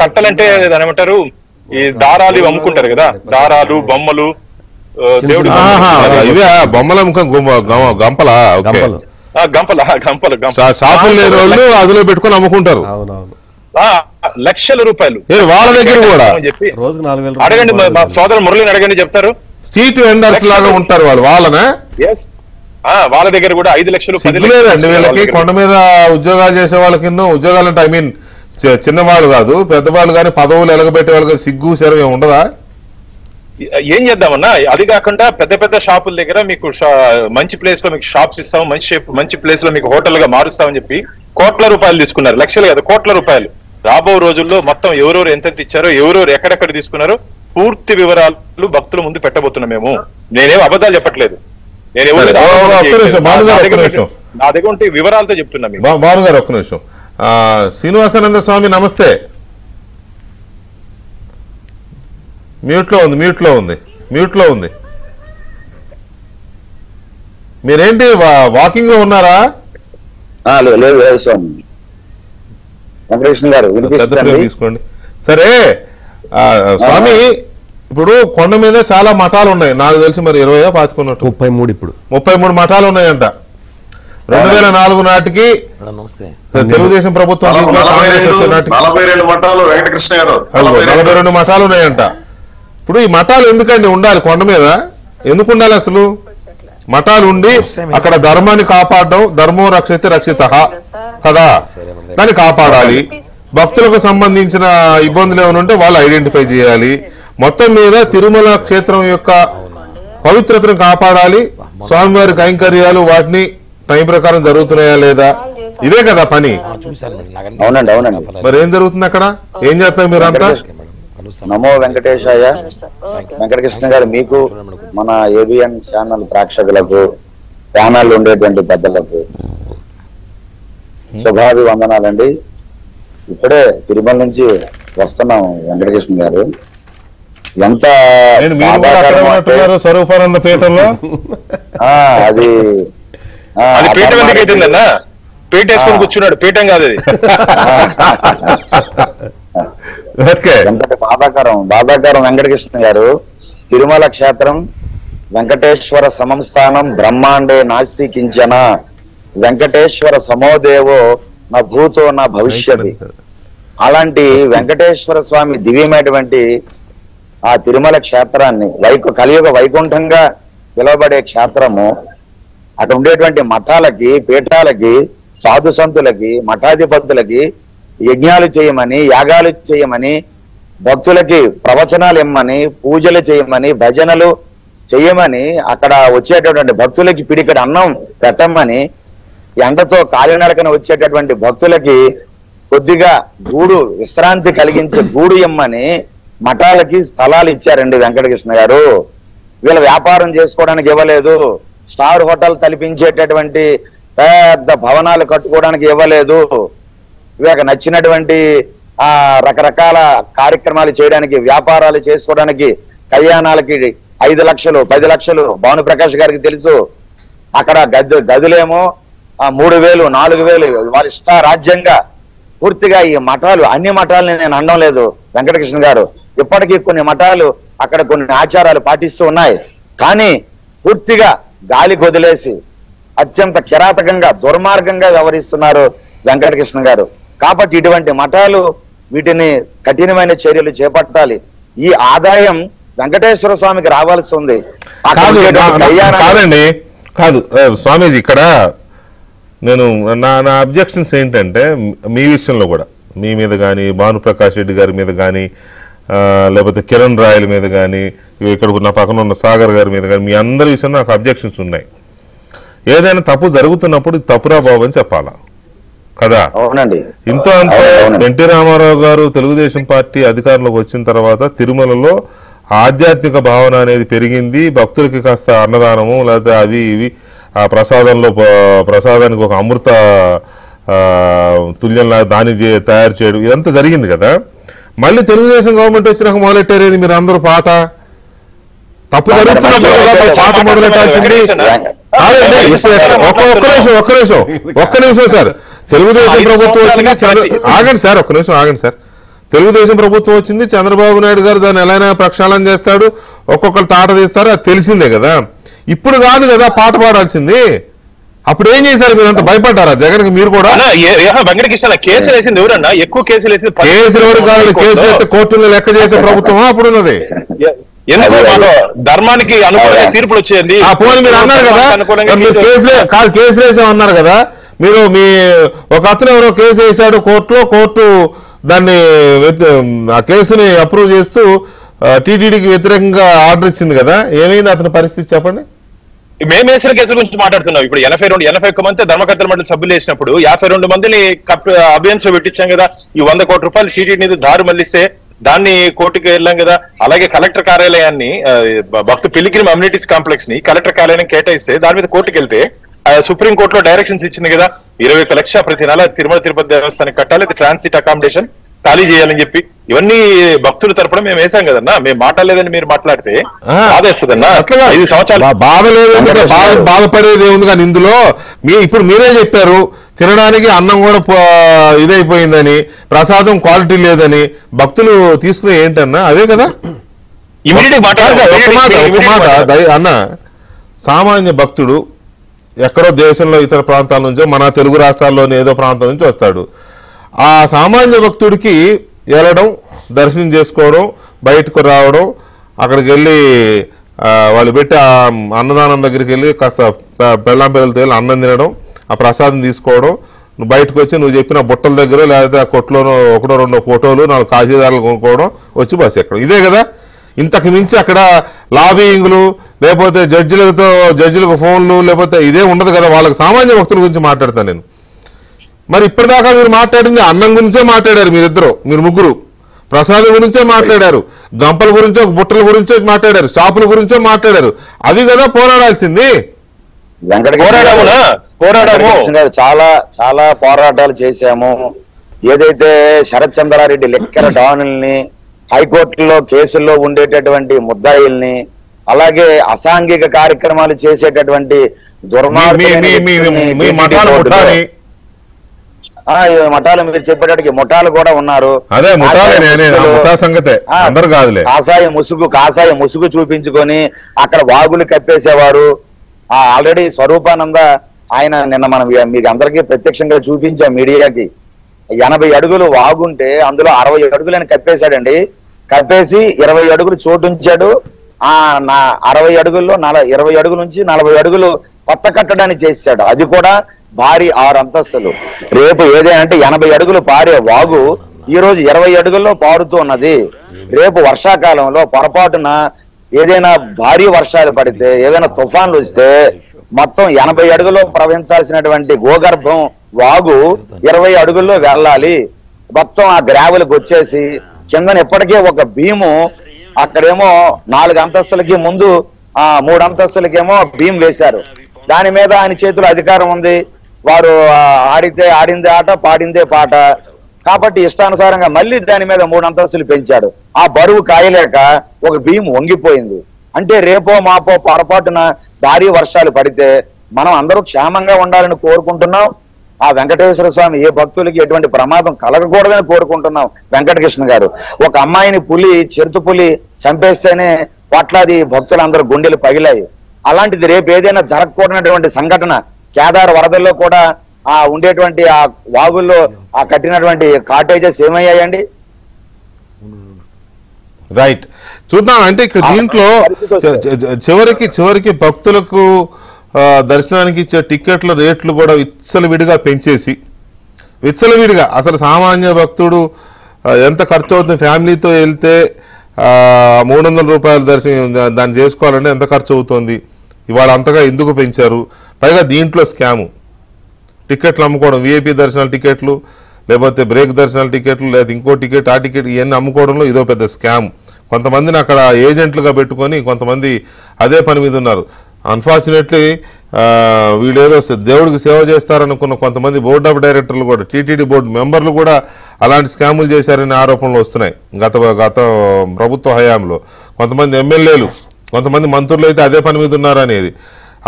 తట్టలంటే దాని ఏమంటారు, ఈ దారాలు అమ్ముకుంటారు కదా, దారాలు, బొమ్మలు, దేవుడి బొమ్మల గంపలు షాపులు లేని వాళ్ళు అదిలో పెట్టుకొని అమ్ముకుంటారు. ₹1,00,000 వాళ్ళ దగ్గర కూడా చెప్పి అడగండి, మా సోదరు మురళిని అడగండి చెప్తారు. స్ట్రీట్ వెండర్స్ లాగా ఉంటారు వాళ్ళు. వాళ్ళనే వాళ్ళ దగ్గర కూడా 5 లక్షలు, 10 లక్షలు. వీళ్ళకి కొండ మీద ఉద్యోగాలు చేసే వాళ్ళకి ఎన్నో ఉద్యోగాలు అంటే, ఐ మీన్ చిన్నవాళ్ళు కాదు పెద్దవాళ్ళు కానీ పదవులు ఎలగబెట్టే వాళ్ళకి సిగ్గు శరం ఉండదా? ఏం చేద్దామన్నా? అది కాకుండా పెద్ద షాపుల దగ్గర మీకు మంచి ప్లేస్ లో మీకు షాప్స్ ఇస్తాం, మంచి ప్లేస్ లో మీకు హోటల్ గా మారుస్తామని చెప్పి ₹1,00,000 తీసుకున్నారు. లక్షలు కాదు, ₹1,00,000. రాబో రోజుల్లో మొత్తం ఎవరెవరు ఎంతెంత ఇచ్చారో, ఎవరెవరు ఎక్కడెక్కడ తీసుకున్నారో పూర్తి వివరాలు భక్తుల ముందు పెట్టబోతున్నాం. నేనేం అబద్ధాలు చెప్పట్లేదు, నా దగ్గర ఉంటే వివరాలతో చెప్తున్నా. భానుగారు ఒక్క నిమిషం. శ్రీనివాసానంద స్వామి నమస్తే. మ్యూట్ లో ఉంది. మీరేంటి వాకింగ్ లో ఉన్నారా? లేదు స్వామి. తీసుకోండి. సరే స్వామి, ఇప్పుడు కొండ మీద చాలా మఠాలు ఉన్నాయి నాకు తెలిసి, మరి 20 23 ఇప్పుడు 33 మఠాలు ఉన్నాయంట. 2004 నాటికి నమస్తే తెలుగుదేశం ప్రభుత్వం కాంగ్రెస్ వచ్చే నాటికి 42 మఠాలు వెంకటకృష్ణ గారు 42 మఠాలు ఉన్నాయంట. ఇప్పుడు ఈ మఠాలు ఎందుకండి ఉండాలి కొండ మీద? ఎందుకు ఉండాలి అసలు? మఠాలు ఉండి అక్కడ ధర్మాన్ని కాపాడడం, ధర్మో రక్షిత రక్షిత కదా, దాన్ని కాపాడాలి. భక్తులకు సంబంధించిన ఇబ్బందులు ఏమైనా ఉంటే వాళ్ళు ఐడెంటిఫై చేయాలి. మొత్తం మీద తిరుమల క్షేత్రం యొక్క పవిత్రతను కాపాడాలి. స్వామివారి కైంకర్యాలు వాటిని టైం ప్రకారం జరుగుతున్నాయా లేదా, ఇదే కదా పని. అవునండి అవునండి. మరి ఏం జరుగుతుంది అక్కడ? ఏం చేస్తారు మీరంతా? నమో వెంకటేశాయ. వెంకటకృష్ణ గారు మీకు, మన ఏబిఎన్ ఛానల్ ప్రేక్షకులకు, ఛానల్ ఉండేటువంటి పెద్దలకు శుభాభివందనాలండి. ఇప్పుడే తిరుమల నుంచి వస్తున్నాం వెంకటకృష్ణ గారు. ఎంత స్వరూపానంద పీఠంలో అది అది పీఠం ఎందుకు అవుతుందన్నా? పీఠ వేసుకొని కూర్చున్నాడు, పీఠం కాదు అది. ఎంతటి బాధాకరం వెంకటకృష్ణ గారు. తిరుమల క్షేత్రం వెంకటేశ్వర సమస్థానం బ్రహ్మాండే నాస్తి కించన వెంకటేశ్వర సమోదేవో నా భూతో నా భవిష్యత్. అలాంటి వెంకటేశ్వర స్వామి దివ్యమైనటువంటి ఆ తిరుమల క్షేత్రాన్ని కలియుగ వైకుంఠంగా పిలువబడే క్షేత్రము, అక్కడ ఉండేటువంటి మఠాలకి, పీఠాలకి, సాధు సంతులకి, మఠాధిపతులకి యజ్ఞాలు చేయమని, యాగాలు చేయమని, భక్తులకి ప్రవచనాలు ఇమ్మని, పూజలు చేయమని, భజనలు చేయమని, అక్కడ వచ్చేటటువంటి భక్తులకి పిడికడి అన్నం పెట్టమని, ఎండతో కాలినడకన వచ్చేటటువంటి భక్తులకి కొద్దిగా గూడు విశ్రాంతి కలిగించే గూడు ఇమ్మని మఠాలకి స్థలాలు ఇచ్చారండి వెంకటకృష్ణ గారు. వీళ్ళ వ్యాపారం చేసుకోవడానికి ఇవ్వలేదు. స్టార్ హోటల్ తలపించేటటువంటి పెద్ద భవనాలు కట్టుకోవడానికి ఇవ్వలేదు. వీళ్ళకి నచ్చినటువంటి రకరకాల కార్యక్రమాలు చేయడానికి, వ్యాపారాలు చేసుకోవడానికి, కళ్యాణాలకి 5 లక్షలు 10 లక్షలు భానుప్రకాష్ గారికి తెలుసు. అక్కడ గదులేమో 3,000 4,000 వారి ఇష్టారాజ్యంగా పూర్తిగా ఈ మఠాలు, అన్ని మఠాలని నేను అనడం లేదు వెంకటకృష్ణ గారు. ఇప్పటికీ కొన్ని మఠాలు అక్కడ కొన్ని ఆచారాలు పాటిస్తూ ఉన్నాయి. కానీ పూర్తిగా గాలి కొదిలేసి అత్యంత కిరాతకంగా, దుర్మార్గంగా వ్యవహరిస్తున్నారు వెంకటకృష్ణ గారు. కాబట్టి ఇటువంటి మఠాలు వీటిని కఠినమైన చర్యలు చేపట్టాలి. ఈ ఆదాయం వెంకటేశ్వర స్వామికి రావాల్సి ఉంది. కాదండి, కాదు స్వామీజీ, ఇక్కడ నేను నా అబ్జెక్షన్స్ ఏంటంటే, మీ విషయంలో కూడా, మీ మీద కానీ, భానుప్రకాష్ రెడ్డి గారి మీద కానీ, లేకపోతే కిరణ్ రాయల మీద కానీ, ఇక్కడ నా పక్కన ఉన్న సాగర్ గారి మీద కానీ, మీ అందరి విషయంలో నాకు అబ్జెక్షన్స్ ఉన్నాయి. ఏదైనా తప్పు జరుగుతున్నప్పుడు తప్పురా బాబు అని చెప్పాలా కదా. ఇంత అంత ఎన్టీ రామారావు గారు తెలుగుదేశం పార్టీ అధికారంలోకి వచ్చిన తర్వాత తిరుమలలో ఆధ్యాత్మిక భావన అనేది పెరిగింది. భక్తులకి కాస్త అన్నదానము లేకపోతే అవి ఇవి ఆ ప్రసాదానికి ఒక అమృత తుల్యంలా దాన్ని తయారు చేయడం, ఇదంతా జరిగింది కదా. మళ్ళీ తెలుగుదేశం గవర్నమెంట్ వచ్చినాక మొదలెట్టారేది మీరు అందరూ పాట. తప్పు జరుగుతున్నప్పుడు పాట మొదలెట్టాల్సింది. ఒక్క నిమిషం సార్. తెలుగుదేశం ప్రభుత్వం వచ్చింది, ఆగండి సార్, ఒక్క నిమిషం ఆగండి సార్. తెలుగుదేశం ప్రభుత్వం వచ్చింది, చంద్రబాబు నాయుడు గారు దాన్ని ఎలాగైనా ప్రక్షాళన చేస్తాడు, ఒక్కొక్కరు తాట తీస్తారు, అది తెలిసిందే కదా. ఇప్పుడు కాదు కదా పాట పాడాల్సింది. అప్పుడు ఏం చేశారు? మీరు అంత భయపడ్డారా జగన్? మీరు కూడా వెంకటకృష్ణ కేసులు వేసింది ఎవరన్నా? ఎక్కువ కేసులు వేసింది కేసులు ఎవరు కాదు, కేసులు అయితే కోర్టులో లెక్క చేసే ప్రభుత్వం అప్పుడు ఉన్నది. ధర్మానికి అనుకూలంగా తీర్పులు వచ్చేది. పోనీ మీరు అన్నారు కదా, మీరు కేసులు వేసామన్నారు కదా. మీరు మీ ఒక అతను ఎవరో కేసు వేశాడు కోర్టులో, కోర్టు దాన్ని ఆ కేసుని అప్రూవ్ చేస్తూ టీటీడీకి వ్యతిరేకంగా ఆర్డర్ ఇచ్చింది కదా. ఏమైంది అతని పరిస్థితి చెప్పండి. మేము వేసిన కేసుల గురించి మాట్లాడుతున్నాం. ఇప్పుడు 81 మంది ధర్మకర్తల మండలి సభ్యులు వేసినప్పుడు 52 మందిని అభియాన్స్ లో పెట్టించాం కదా. ఈ 100 కోట్ల రూపాయలు టీటీడీ దారి మళ్లిస్తే దాన్ని కోర్టుకి వెళ్ళాం కదా. అలాగే కలెక్టర్ కార్యాలయాన్ని, భక్తు పిలిగ్రిమ్ అమ్యూనిటీస్ కాంప్లెక్స్ ని కలెక్టర్ కార్యాలయం కేటాయిస్తే దాని మీద కోర్టుకు వెళ్తే సుప్రీం కోర్టులో డైరెక్షన్స్ ఇచ్చింది కదా. 21 లక్ష ప్రతి నెల తిరుమల తిరుపతి దేవస్థానానికి కట్టాలి, ట్రాన్సిట్ అకామిడేషన్ ఖాళీ చేయాలని చెప్పి. ఇవన్నీ భక్తుల తరపున మేము వేసాం కదన్నా. మేము మాట్లాడలేదని మీరు మాట్లాడితే బాధేస్తుందన్నా. 5 సంవత్సరాలు బాధ లేదు, బాధపడేది ఏముంది. కానీ ఇందులో ఇప్పుడు మీరే చెప్పారు తినడానికి అన్నం కూడా ఇదైపోయిందని, ప్రసాదం క్వాలిటీ లేదని భక్తులు తీసుకునే ఏంటన్నా అదే కదా. ఇమీడియట్ అన్న, సామాన్య భక్తుడు ఎక్కడో దేశంలో ఇతర ప్రాంతాల నుంచో మన తెలుగు రాష్ట్రాల్లోని ఏదో ప్రాంతం నుంచి వస్తాడు. ఆ సామాన్య భక్తుడికి వెళ్ళడం, దర్శనం చేసుకోవడం, బయటకు రావడం, అక్కడికి వెళ్ళి వాళ్ళు పెట్టి ఆ అన్నదానం దగ్గరికి వెళ్ళి కాస్త బెల్లం పిల్లలతో వెళ్ళి అన్నం తినడం, ఆ ప్రసాదం తీసుకోవడం, నువ్వు బయటకు వచ్చి నువ్వు చెప్పిన బుట్టల దగ్గర లేకపోతే ఆ కొట్లోనో ఒకటో రెండో ఫోటోలు 4 కాజీదారులు కొనుక్కోవడం, వచ్చి బస్సు ఎక్కడం, ఇదే కదా. ఇంతకు మించి అక్కడ లాబింగ్లు లేకపోతే జడ్జిలకు ఫోన్లు లేకపోతే ఇదే ఉండదు కదా. వాళ్ళకి సామాన్య భక్తుల గురించి మాట్లాడతాను నేను. మరి ఇప్పటిదాకా మీరు మాట్లాడింది అన్నం గురించే మాట్లాడారు, మీరు ముగ్గురు ప్రసాదం గురించే మాట్లాడారు, గంపల గురించో బుట్టల గురించో మాట్లాడారు, షాపుల గురించో మాట్లాడారు. అవి కదా పోరాడాల్సింది. చాలా చాలా పోరాటాలు చేశాము. ఏదైతే శరత్ చంద్రారెడ్డి లెక్కల డానుల్ని, హైకోర్టులో కేసుల్లో ఉండేటటువంటి ముద్దాయిల్ని, అలాగే అసాంఘిక కార్యక్రమాలు చేసేటటువంటి మఠాలు మీరు చెప్పేటట్టుకి ముఠాలు కూడా ఉన్నారు. కాసాయ ముసుగు చూపించుకొని అక్కడ వాగులు కప్పేసేవారు. ఆల్రెడీ స్వరూపానంద ఆయన నిన్న మనం మీకు అందరికీ ప్రత్యక్షంగా చూపించాం మీడియాకి. 80 అడుగులు వాగుంటే అందులో 60 అడుగులని కప్పేశాడండి. కప్పేసి 20 అడుగులు చోటుంచాడు. ఆ 60 అడుగుల్లో 20 అడుగుల నుంచి 40 అడుగులు కొత్త కట్టడాన్ని చేశాడు. అది కూడా భారీ 6 అంతస్తులు. రేపు ఏదైనా 80 అడుగులు పారే వాగు ఈ రోజు 20 అడుగుల్లో పారుతూ ఉన్నది. రేపు వర్షాకాలంలో పొరపాటున ఏదైనా భారీ వర్షాలు పడితే, ఏదైనా తుఫాన్లు వస్తే మొత్తం 80 అడుగుల్లో ప్రవహించాల్సినటువంటి గోగర్భం వాగు 20 అడుగుల్లో వెళ్ళాలి. మొత్తం ఆ గ్రావెల్కి వచ్చేసి కిందన ఇప్పటికే ఒక భీము, అక్కడేమో 4 అంతస్తులకి ముందు 3 అంతస్తులకేమో భీమ్ వేశారు. దాని మీద ఆయన చేతిలో అధికారం ఉంది. వారు ఆడితే ఆడిందే ఆట, పాడిందే పాట. కాబట్టి ఇష్టానుసారంగా మళ్ళీ దాని మీద 3 అంతస్తులు పెంచాడు. ఆ బరువు కాయలేక ఒక భీము వంగిపోయింది. అంటే రేపో మాపో పొరపాటున భారీ వర్షాలు పడితే మనం అందరూ క్షేమంగా ఉండాలని కోరుకుంటున్నాం. ఆ వెంకటేశ్వర స్వామి ఏ భక్తులకి ఎటువంటి ప్రమాదం కలగకూడదని కోరుకుంటున్నాం. వెంకటకృష్ణ గారు ఒక అమ్మాయిని చిరుత పులి చంపేస్తేనే కోట్లాది భక్తులందరూ గుండెలు పగిలాయి. అలాంటిది రేపు ఏదైనా జరగకూడనటువంటి సంఘటన కేదార్ వరదల్లో కూడా ఉండేటువంటి ఆ వాగుల్లో కట్టినటువంటి కాటేజెస్ ఏమయ్యాయండి? రైట్, చూద్దాం. అంటే ఇక్కడ దీంట్లో చివరికి భక్తులకు దర్శనానికి ఇచ్చే టికెట్ల రేట్లు కూడా విచ్చలవిడిగా పెంచేసి, విచ్చలవిడిగా అసలు సామాన్య భక్తుడు ఎంత ఖర్చు అవుతుంది, ఫ్యామిలీతో వెళ్తే 300 రూపాయల దర్శనం దాన్ని చేసుకోవాలంటే ఎంత ఖర్చు అవుతుంది, ఇవాళ అంతగా ఎందుకు పెంచారు? పైగా దీంట్లో స్కాము, టికెట్లు అమ్ముకోవడం, విఐపి దర్శనాల టికెట్లు లేకపోతే బ్రేక్ దర్శనాల టికెట్లు లేదా ఇంకో టికెట్ ఆ టికెట్ ఇవన్నీ అమ్ముకోవడంలో ఇదో పెద్ద స్కామ్. కొంతమందిని అక్కడ ఏజెంట్లుగా పెట్టుకొని కొంతమంది అదే పని మీద ఉన్నారు. అన్ఫార్చునేట్లీ వీళ్ళేదో దేవుడికి సేవ చేస్తారనుకున్న కొంతమంది బోర్డ్ ఆఫ్ డైరెక్టర్లు కూడా, టీటీడీ బోర్డు మెంబర్లు కూడా అలాంటి స్కాములు చేశారనే ఆరోపణలు వస్తున్నాయి. గత ప్రభుత్వ హయాంలో కొంతమంది ఎమ్మెల్యేలు, కొంతమంది మంత్రులు అయితే అదే పని మీద ఉన్నారనేది.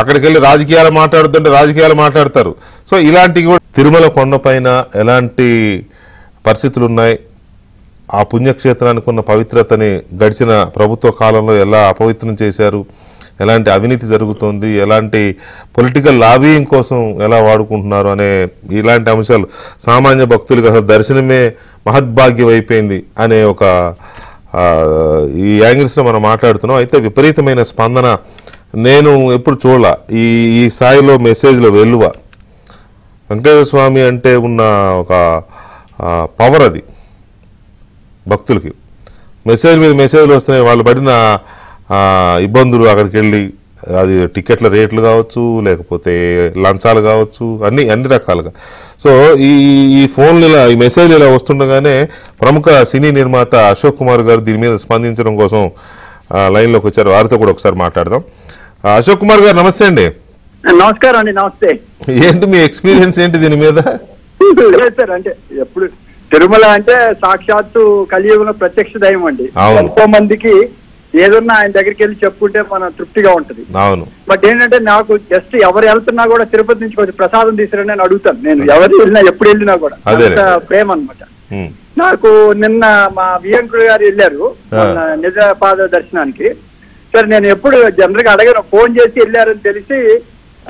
అక్కడికి వెళ్ళి రాజకీయాలు మాట్లాడుతుంటే రాజకీయాలు మాట్లాడతారు. సో ఇలాంటివి కూడా తిరుమల కొండపైన ఎలాంటి పరిస్థితులు ఉన్నాయి, ఆ పుణ్యక్షేత్రానికి ఉన్న పవిత్రతని గడిచిన ప్రభుత్వ కాలంలో ఎలా అపవిత్రం చేశారు, ఎలాంటి అవినీతి జరుగుతుంది, ఎలాంటి పొలిటికల్ లాబియింగ్ కోసం ఎలా వాడుకుంటున్నారు అనే ఇలాంటి అంశాలు సామాన్య భక్తులకు అసలు దర్శనమే మహద్భాగ్యం అయిపోయింది అనే ఒక ఈ యాంగిల్స్లో మనం మాట్లాడుతున్నాం. అయితే విపరీతమైన స్పందన నేను ఎప్పుడు చూడాల ఈ స్థాయిలో మెసేజ్లో వెలువ. వెంకటేశ్వర స్వామి అంటే ఉన్న ఒక పవర్ అది భక్తులకి. మెసేజ్ మీద మెసేజ్లు వస్తున్నాయి, వాళ్ళు పడిన ఇబ్బందులు, అక్కడికి వెళ్ళి అది టికెట్ల రేట్లు కావచ్చు, లేకపోతే లంచాలు కావచ్చు, అన్ని రకాలుగా. సో ఈ ఫోన్లు ఇలా, ఈ మెసేజ్లు ఇలా వస్తుండగానే ప్రముఖ సినీ నిర్మాత అశోక్ కుమార్ గారు దీని మీద స్పందించడం కోసం లైన్లోకి వచ్చారు. వారితో కూడా ఒకసారి మాట్లాడదాం. అశోక్ కుమార్ గారు నమస్తే అండి. నమస్కారం అండి. నమస్తే. ఏంటి మీ ఎక్స్పీరియన్స్ ఏంటి దీని మీద? సార్ అంటే ఎప్పుడు తిరుమల అంటే సాక్షాత్తు కలియుగంలో ప్రత్యక్ష దైవం అండి. ఎంతో మందికి ఏదన్నా ఆయన దగ్గరికి వెళ్ళి చెప్పుకుంటే మన తృప్తిగా ఉంటది. అవును. బట్ ఏంటంటే నాకు జస్ట్ ఎవరు వెళ్తున్నా కూడా తిరుపతి నుంచి కొంచెం ప్రసాదం తీసుకురండి అని అడుగుతాను. నేను ఎవరు వెళ్ళినా ఎప్పుడు వెళ్ళినా కూడా ప్రేమ అనమాట. నాకు నిన్న మా వియంకుడు గారు వెళ్ళారు నిజ పాద దర్శనానికి. సరే నేను ఎప్పుడు జనరల్ గా అడగను, ఫోన్ చేసి వెళ్ళారని తెలిసి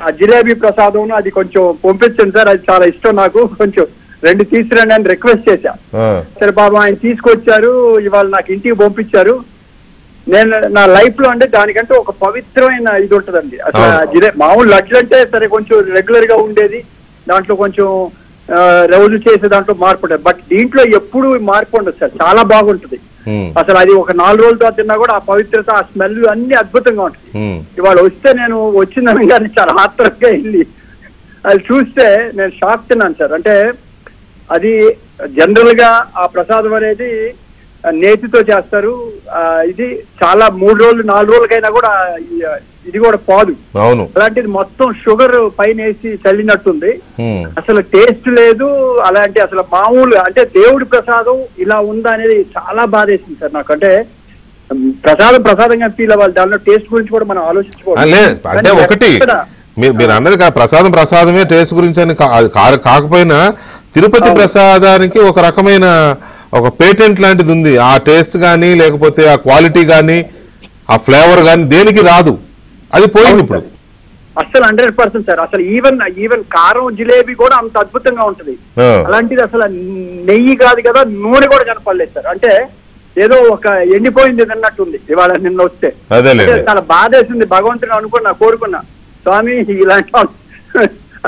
ఆ జిలేబీ ప్రసాదం అది కొంచెం పంపించండి సార్, అది చాలా ఇష్టం నాకు, కొంచెం 2 తీసుకురండి అని రిక్వెస్ట్ చేశా. సరే బాబు ఆయన తీసుకొచ్చారు, ఇవాళ నాకు ఇంటికి పంపించారు. నేను నా లైఫ్ లో అంటే దానికంటే ఒక పవిత్రమైన ఇది ఉంటదండి. అసలు మామూలు లడ్లు అంటే సరే కొంచెం రెగ్యులర్ గా ఉండేది, దాంట్లో కొంచెం రోజు చేసే దాంట్లో మార్పు ఉంటుంది. బట్ దీంట్లో ఎప్పుడు మార్పు ఉండదు సార్, చాలా బాగుంటుంది. అసలు అది ఒక 4 రోజులతో తిన్నా కూడా ఆ పవిత్రత, ఆ స్మెల్ అన్ని అద్భుతంగా ఉంటుంది. ఇవాళ వస్తే నేను వచ్చిందనగానే చాలా ఆత్రంగా వెళ్ళి అది చూస్తే నేను షాక్ తిన్నాను సార్. అంటే అది జనరల్ గా ఆ ప్రసాదం అనేది నేతితో చేస్తారు. ఇది చాలా 3 రోజులు 4 రోజులకైనా కూడా ఇది కూడా పోదు. అలాంటిది మొత్తం షుగర్ పైన వేసి చల్లినట్టుంది. అసలు టేస్ట్ లేదు. అలాంటి అసలు మామూలు అంటే దేవుడి ప్రసాదం ఇలా ఉందా అనేది చాలా బాధేసింది సార్ నాకు. అంటే ప్రసాదంగా ఫీల్ అవ్వాలి, దానిలో టేస్ట్ గురించి కూడా మనం ఆలోచించుకోవాలి. అంటే ఒకటి మీరు అన్నది ప్రసాదమే టేస్ట్ గురించి అని కాకపోయినా తిరుపతి ప్రసాదానికి ఒక రకమైన ఒక పేటెంట్ లాంటిది ఉంది. ఆ టేస్ట్ కానీ లేకపోతే ఆ క్వాలిటీ కానీ ఆ ఫ్లేవర్ కానీ దేనికి రాదు, అది పోయింది ఇప్పుడు. అసలు 100% సార్. అసలు ఈవెన్ కారం జిలేబీ కూడా అంత అద్భుతంగా ఉంటది. అలాంటిది అసలు నెయ్యి కాదు కదా, నూనె కూడా కనపడలేదు సార్. అంటే ఏదో ఒక ఎండిపోయింది అన్నట్టుంది ఇవాళ నిన్న వస్తే. చాలా బాధేసింది. భగవంతుడు అనుకున్నా, కోరుకున్నా, స్వామి ఇలాంటి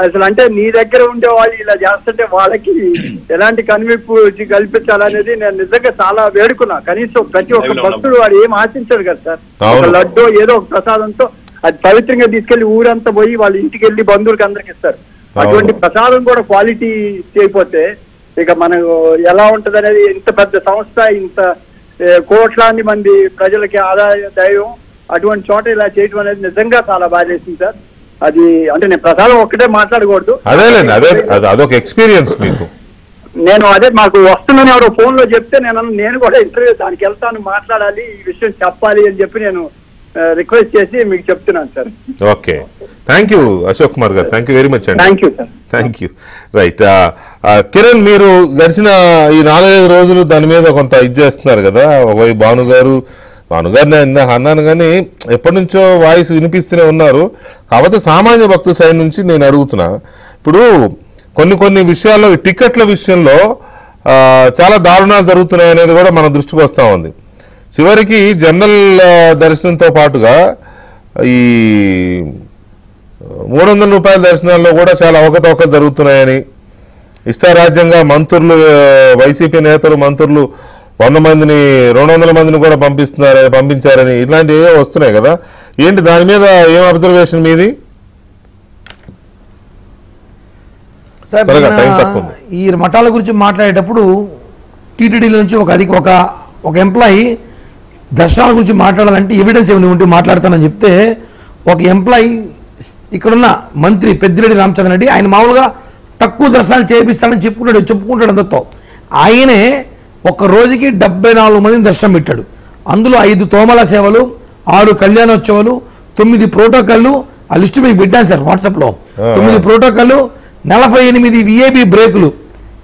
అసలు అంటే నీ దగ్గర ఉండే వాళ్ళు ఇలా చేస్తుంటే వాళ్ళకి ఎలాంటి కనువిప్పు కల్పించాలనేది నేను నిజంగా చాలా వేడుకున్నా. కనీసం ప్రతి ఒక్క భక్తుడు వాడు ఏం ఆశించాడు కదా సార్, ఒక లడ్డో ఏదో ఒక ప్రసాదంతో అది పవిత్రంగా తీసుకెళ్లి ఊరంతా పోయి వాళ్ళ ఇంటికి వెళ్ళి బంధువులకి అందరికి ఇస్తారు. అటువంటి ప్రసాదం కూడా క్వాలిటీ చేయకపోతే ఇక మనకు ఎలా ఉంటది అనేది. ఇంత పెద్ద సంస్థ, ఇంత కోట్లాది మంది ప్రజలకి ఆదాయ దైవం, అటువంటి చోట ఇలా చేయడం అనేది నిజంగా చాలా బాధేసింది సార్. అది అంటే నేను ప్రసాదం ఒక్కటే మాట్లాడకూడదు, అదొక ఎక్స్పీరియన్స్ మీకు. నేను అదే మాకు వస్తుందని ఎవరో ఫోన్ లో చెప్తే నేను కూడా ఇంటర్వ్యూ దానికి వెళ్తాను, మాట్లాడాలి, ఈ విషయం చెప్పాలి అని చెప్పి నేను రిక్వెస్ట్ చేసి మీకు చెప్తున్నాను sir. Okay, thank you Ashok Kumar గారు, థ్యాంక్ యూ వెరీ మచ్ అండి. Thank you sir. Thank you. Right, Kiran, మీరు గడిచిన ఈ 4-5 రోజులు దాని మీద కొంత ఇది చేస్తున్నారు కదా. ఒకవైపు భానుగారిని అన్నాను కానీ ఎప్పటి నుంచో వాయిస్ వినిపిస్తూనే ఉన్నారు. కాకపోతే సామాన్య భక్తుల సైడ్ నుంచి నేను అడుగుతున్నా, ఇప్పుడు కొన్ని విషయాల్లో టికెట్ల విషయంలో చాలా దారుణాలు జరుగుతున్నాయి అనేది కూడా మన దృష్టికి వస్తూ ఉంది. చివరికి జనరల్ దర్శనంతో పాటుగా ఈ 300 రూపాయల దర్శనాల్లో కూడా చాలా అవకతవకలు జరుగుతున్నాయని, ఇష్టారాజ్యంగా మంత్రులు, వైసీపీ నేతలు మంత్రులు 100 మందిని 200 మందిని కూడా పంపించారని ఇట్లాంటివి ఏవో వస్తున్నాయి కదా. ఏంటి దాని మీద ఏం అబ్జర్వేషన్ మీది? సార్ ఈ మఠాల గురించి మాట్లాడేటప్పుడు టీటీడీ నుంచి ఒక ఎంప్లాయీ దర్శనాల గురించి మాట్లాడాలంటే ఎవిడెన్స్ ఏమైనా ఉంటే మాట్లాడతానని చెప్తే, ఒక ఎంప్లాయీ ఇక్కడున్న మంత్రి పెద్దిరెడ్డి రామచంద్ర రెడ్డి ఆయన మామూలుగా తక్కువ దర్శనాలు చేపిస్తాడని చెప్పుకుంటాడు అందరితో. ఆయనే ఒక రోజుకి 74 మందిని దర్శనం పెట్టాడు. అందులో 5 తోమల సేవలు, 6 కళ్యాణోత్సవాలు, 9 ప్రోటోకాళ్ళు. ఆ లిస్టు మీకు పెట్టాను సార్ వాట్సాప్లో. 9 ప్రోటోకాళ్ళు, 48 విఐపి బ్రేకులు.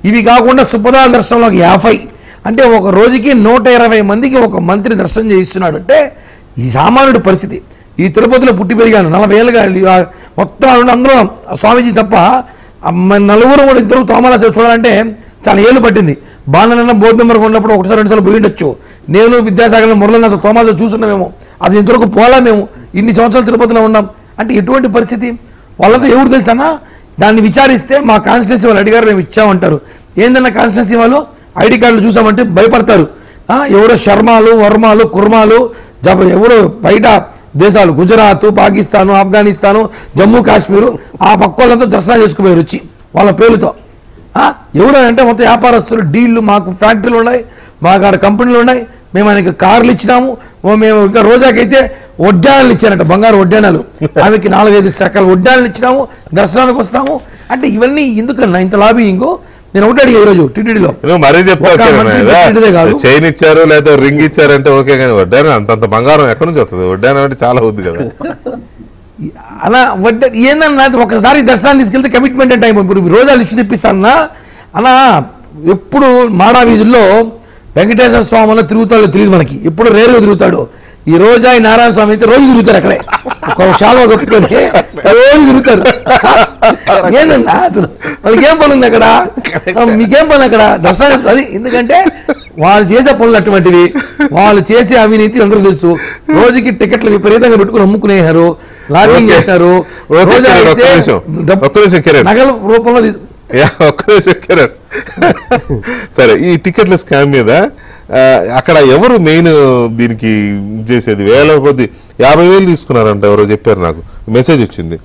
ఇవి కాకుండా సుపదాల దర్శనంలో 50. అంటే ఒక రోజుకి 120 మందికి ఒక మంత్రి దర్శనం చేయిస్తున్నాడు. అంటే ఈ సామాన్యుడి పరిస్థితి. ఈ తిరుపతిలో పుట్టి పెరిగాను, 40 ఏళ్ళుగా మొత్తం అందరూ స్వామీజీ తప్ప నలుగురు కూడా ఇద్దరు తోమల సేవ చూడాలంటే చాలా ఏళ్ళు పట్టింది. బాణనన్న బోర్డు నెంబర్ ఉన్నప్పుడు 1-2 సార్లు పోయి ఉండొచ్చు. నేను విద్యాసాగర్ మురళన్న అసలు తోమాస చూస్తున్నామేమో, అసలు ఇంతవరకు పోలా మేము, ఇన్ని సంవత్సరాలు తిరుపతిలో ఉన్నాం. అంటే ఎటువంటి పరిస్థితి వాళ్ళతో ఎవరు తెలుసన్నా? దాన్ని విచారిస్తే మా కాన్స్టిట్యున్సీ వాళ్ళు అడిగారు, మేము ఇచ్చామంటారు. ఏందన్నా కాన్స్టిట్యున్సీ వాళ్ళు ఐడి కార్డులు చూసామంటే భయపడతారు. ఎవరో శర్మాలు, వర్మాలు, కుర్మాలు, ఎవరో బయట దేశాలు, గుజరాత్, పాకిస్తాను, ఆఫ్ఘనిస్తాను, జమ్మూ కాశ్మీరు, ఆ పక్క వాళ్ళంతా దర్శనం చేసుకుపోయారు వచ్చి వాళ్ళ పేరుతో. ఎవరంటే మొత్తం వ్యాపారస్తులు, డీళ్లు, మాకు ఫ్యాక్టరీలు ఉన్నాయి, మాకు ఆడ కంపెనీలు ఉన్నాయి, మేము ఆయనకి కార్లు ఇచ్చినాము. మేము ఇంకా రోజాకైతే వడ్డానాలు ఇచ్చారంట, బంగారు వడ్డానాలు. ఆమెకి 4-5 రకాల వడ్డానాలు ఇచ్చినాము, దర్శనానికి వస్తాము. అంటే ఇవన్నీ ఎందుకన్నా ఇంత లాబింగ్? నేను ఒకటి అడిగా ఈరోజు టీటీడీలో మరీ చెప్తారు, చైన్ ఇచ్చారు లేదా రింగ్ ఇచ్చారంటే ఓకే, కానీ వడ్డానం అంత బంగారం ఎక్కడి నుంచి వస్తుంది? వడ్డానం అంటే చాలా ఉంది కదా. అలా ఏందన్నా ఒకసారి దర్శనాన్ని తీసుకెళ్తే కమిట్మెంట్ అంటే ఇప్పుడు రోజాలు ఇచ్చి తెప్పిస్తానన్నా అలా. ఎప్పుడు మాడా వీధుల్లో వెంకటేశ్వర స్వామిలో తిరుగుతాడో తెలియదు మనకి, ఎప్పుడు రేరుగా తిరుగుతాడు. ఈ రోజా ఈ నారాయణ స్వామి అయితే రోజు తిరుగుతారు అక్కడే ఒక శాలువా కప్పుకొని రోజు తిరుగుతారు. ఏంటన్నా అసలు వాళ్ళకి ఏం పని ఉంది అక్కడ? మీకేం పని అక్కడ? దర్శనం చేసుకో. అది ఎందుకంటే వాళ్ళు చేసే పనులు అటువంటివి, వాళ్ళు చేసే అవినీతి అందరూ తెలుసు. రోజుకి టికెట్లు విపరీతంగా పెట్టుకుని అమ్ముకునేశారు, లాబింగ్ చేస్తారు. రోజా అయితే నగల రూపంలో సరే, ఈ టికెట్ల స్కామ్ మీద అక్కడ ఎవరు మెయిన్ దీనికి చేసేది? వేల కొద్ది 50,000 తీసుకున్నారంట, ఎవరో చెప్పారు నాకు, మెసేజ్ వచ్చింది.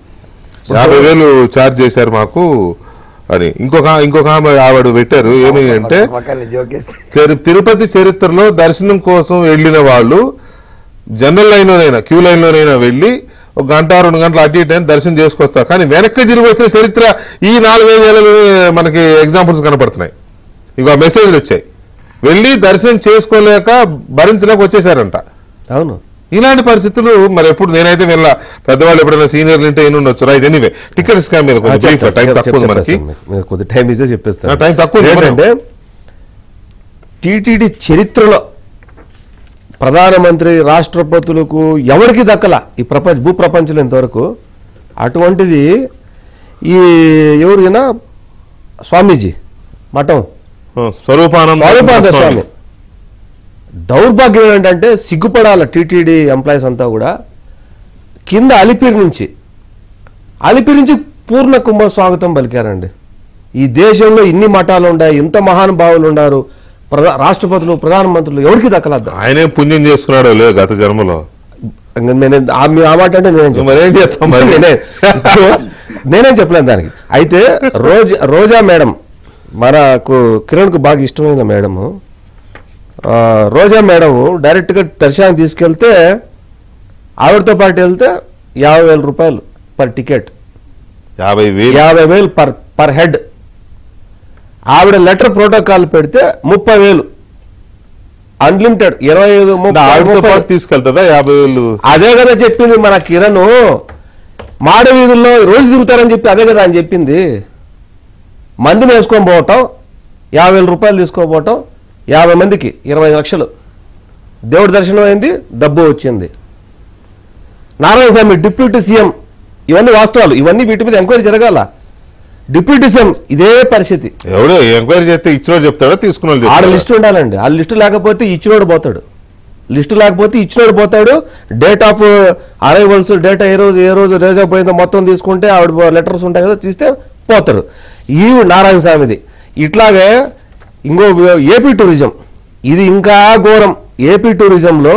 50,000 ఛార్జ్ చేశారు మాకు అని. ఇంకొక ఆవిడ పెట్టారు, ఏమి అంటే తిరుపతి చరిత్రలో దర్శనం కోసం వెళ్ళిన వాళ్ళు జనరల్ లైన్లోనైనా క్యూ లైన్లోనైనా వెళ్ళి 1 గంట 2 గంటలు అటు ఇటు దర్శనం చేసుకొస్తారు. కానీ వెనక్కి తిరిగి వచ్చిన చరిత్ర ఈ 4-5 ఏళ్ళు మనకి ఎగ్జాంపుల్స్ కనపడుతున్నాయి. ఇవి మెసేజ్లు వచ్చాయి, వెళ్ళి దర్శనం చేసుకోలేక భరించలేక వచ్చేసారంట. అవును, ఇలాంటి పరిస్థితులు మరి ఎప్పుడు నేనైతే వెళ్ళ పెద్దవాళ్ళు ఎప్పుడైనా సీనియర్లు ఉంటే ఏమి ఉండొచ్చు. రైట్, ఎనీవే టికెట్ స్కామ్ మీద టైం తక్కువ మనకి, కొద్ది టైం ఇస్తే చెప్పేస్తాను. టైం తక్కువ ఏంటంటే టీటీడీ చరిత్రలో ప్రధానమంత్రి రాష్ట్రపతులకు ఎవరికి దక్కల ఈ భూప్రపంచంలో ఇంతవరకు. అటువంటిది ఈ ఎవరైనా స్వామీజీ మఠం స్వరూపానంద స్వామి దౌర్భాగ్యం ఏంటంటే సిగ్గుపడాల టీటీడీ ఎంప్లాయీస్ అంతా కూడా. కింద అలిపిరి నుంచి పూర్ణ కుంభ స్వాగతం పలికారండి. ఈ దేశంలో ఇన్ని మఠాలు ఉన్నాయి, ఇంత మహానుభావులు ఉన్నారు, రాష్ట్రపతులు ప్రధానమంత్రులు ఎవరికి దక్కలద్దు. ఆయనే పుణ్యం చేసుకున్నాడు లేదు గత జన్మలో. ఆ మాట అంటే నేనేం చెప్పలేను దానికి. అయితే రోజా మేడం, మనకు కిరణ్కు బాగా ఇష్టమైన మేడము, రోజా మేడం డైరెక్ట్గా దర్శనానికి తీసుకెళ్తే ఆవిడతో పాటు వెళ్తే 50,000 రూపాయలు పర్ టికెట్, 50,000 పర్ హెడ్. ఆవిడ లెటర్ ప్రోటోకాల్ పెడితే 30,000 అన్లిమిటెడ్, 25-30 తీసుకెళ్తుందా 50,000? అదే కదా చెప్పింది మన కిరణ్. మాడ వీధుల్లో రోజు తిరుగుతారని చెప్పి అదే కదా అని చెప్పింది. మందిని వేసుకొని పోవటం, 50,000 రూపాయలు తీసుకోపోవటం, 50 మందికి 20 లక్షలు. దేవుడి దర్శనం అయింది, డబ్బు వచ్చింది. నారాయణ స్వామి డిప్యూటీ సీఎం, ఇవన్నీ వాస్తవాలు, ఇవన్నీ వీటి మీద ఎంక్వైరీ జరగాల. డిప్యూటీ సీఎం ఇదే పరిస్థితి. ఎవడో ఎంక్వైరీ చేస్తే ఇచ్చినోడు చెప్తాడా, తీసుకున్నాడు? ఆడ లిస్టు ఉండాలండి. ఆ లిస్టు లేకపోతే ఇచ్చినోడు పోతాడు, డేట్ ఆఫ్ అరైవల్స్, డేటా ఏ రోజు రేజ్ అయిపోయిందో మొత్తం తీసుకుంటే ఆవిడ లెటర్స్ ఉంటాయి కదా, తీస్తే పోతారు. ఈ నారాయణ స్వామిది ఇట్లాగే. ఇంకో ఏపీ టూరిజం, ఇది ఇంకా ఘోరం. ఏపీ టూరిజంలో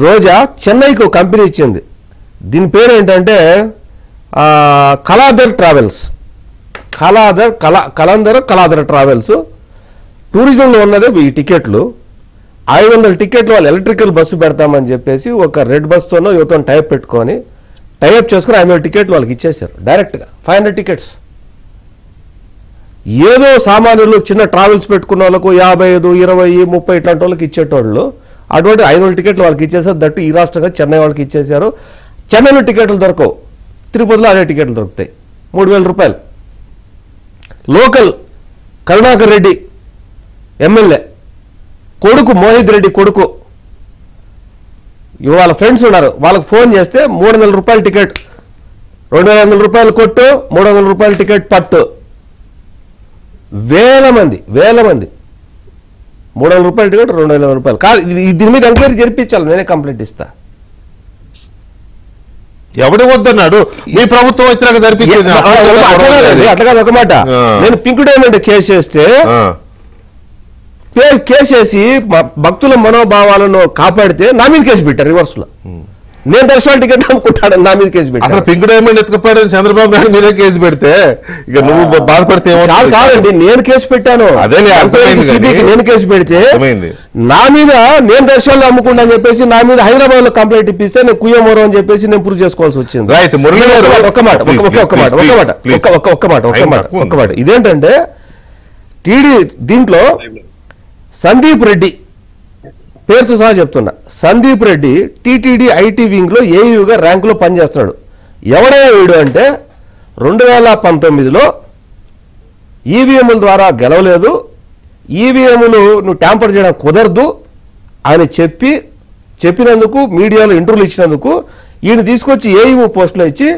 రోజా చెన్నైకి ఒక కంపెనీ ఇచ్చింది. దీని పేరు ఏంటంటే కలాదర్ ట్రావెల్స్. కలాదర్ ట్రావెల్స్. టూరిజంలో ఉన్నదే ఈ టికెట్లు 500 టికెట్లు వాళ్ళు ఎలక్ట్రికల్ బస్సు పెడతామని చెప్పేసి ఒక రెడ్ బస్తోనో యువతో టైప్ చేసుకుని 500 టికెట్లు వాళ్ళకి ఇచ్చేశారు డైరెక్ట్గా. 500 టికెట్స్. ఏదో సామాన్యులు చిన్న ట్రావెల్స్ పెట్టుకున్న వాళ్ళకు 55, 20, 30 ఇట్లాంటి వాళ్ళకి ఇచ్చేటోళ్ళు అటువంటి 500 టికెట్లు వాళ్ళకి ఇచ్చేసారు. దట్టు ఈ రాష్ట్రంగా చెన్నై వాళ్ళకి ఇచ్చేశారు. చెన్నైలో టికెట్లు దొరకవు, తిరుపతిలో అదే టికెట్లు దొరుకుతాయి. 3,000 రూపాయలు. లోకల్ కరుణాకర్ రెడ్డి ఎమ్మెల్యే కొడుకు, మోహిత్ రెడ్డి కొడుకు, వాళ్ళ ఫ్రెండ్స్ ఉన్నారు, వాళ్ళకి ఫోన్ చేస్తే 300 రూపాయల టికెట్, 2,500 రూపాయలు కొట్టు, 300 రూపాయల టికెట్ పట్టు. వేల మంది 300 రూపాయల టికెట్, 2,500 రూపాయలు కాదు. దీని మీద ఎంక్వైరీ జరిపించాలి, నేనే కంప్లైంట్ ఇస్తా. ఎవడు వద్దన్నాడు? ఈ ప్రభుత్వం వచ్చినాక జరిపించేది అట్లా కాదు. ఒక మాట, నేను పింక్ డైమండ్ కేసేసి భక్తుల మనోభావాలను కాపాడితే నా మీద కేసు పెట్టారు రివర్స్ లో. నేను దర్శనాల టికెట్ అమ్ముకుంటాను, నా మీద కేసు పెట్టారు. అసలు పింక్ డైమండ్ ఎత్తుకుపోయాడు చంద్రబాబు నాయుడు మీదే కేసు పెడితే ఇక నువ్వు బాధపడితే కాదండి. నేను కేసు పెట్టాను, నేను కేసు పెడితే నా మీద నేను దర్శనాలు అమ్ముకుంటా అని చెప్పేసి నా మీద హైదరాబాద్ లో కంప్లైంట్ ఇప్పిస్తే నేను కుయ్యమోరో అని చెప్పేసి నేను ప్రూవ్ చేసుకోవాల్సి వచ్చింది. రైట్ మురళి గారు, ఒక్క మాట ఇదేంటంటే దీంట్లో సందీప్ రెడ్డి పేరుతో సహా చెప్తున్నా, Sandeep Reddy TTD IT wing లో ఏయూగా ర్యాంకులో పనిచేస్తున్నాడు. ఎవడైనా వీడు అంటే 2019లో ఈవీఎంల ద్వారా గెలవలేదు, ఈవీఎంలు నువ్వు ట్యాంపర్ చేయడం కుదరదు అని చెప్పి చెప్పినందుకు మీడియాలో ఇంటర్వ్యూలు ఇచ్చినందుకు ఈయన తీసుకొచ్చి ఏఈఓ పోస్టులో ఇచ్చి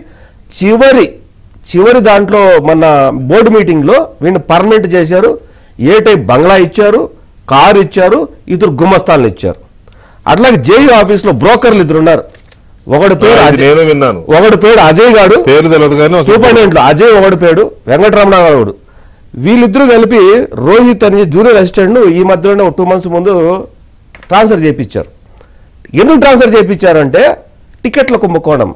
చివరి దాంట్లో మన బోర్డు మీటింగ్లో వీడిని పర్మనెంట్ చేశారు. ఏ టైప్ బంగ్లా ఇచ్చారు, కారు ఇచ్చారు, ఇద్దరు గుమ్మస్తాలను ఇచ్చారు. అట్లాగే జేయూ ఆఫీస్లో బ్రోకర్లు ఇద్దరు ఉన్నారు. ఒకటి పేరు అజయ్ గారు, సూపరింటెండెంట్ అజయ్ ఒకటి పేరు, వెంకటరమణ గారు. వీళ్ళిద్దరూ కలిపి రోహిత్ అని జూనియర్ అసిస్టెంట్ ఈ మధ్యలోనే 2 months ముందు ట్రాన్స్ఫర్ చేయించారు. ఎందుకు ట్రాన్స్ఫర్ చేయించారంటే టికెట్ల కుంభకోణం.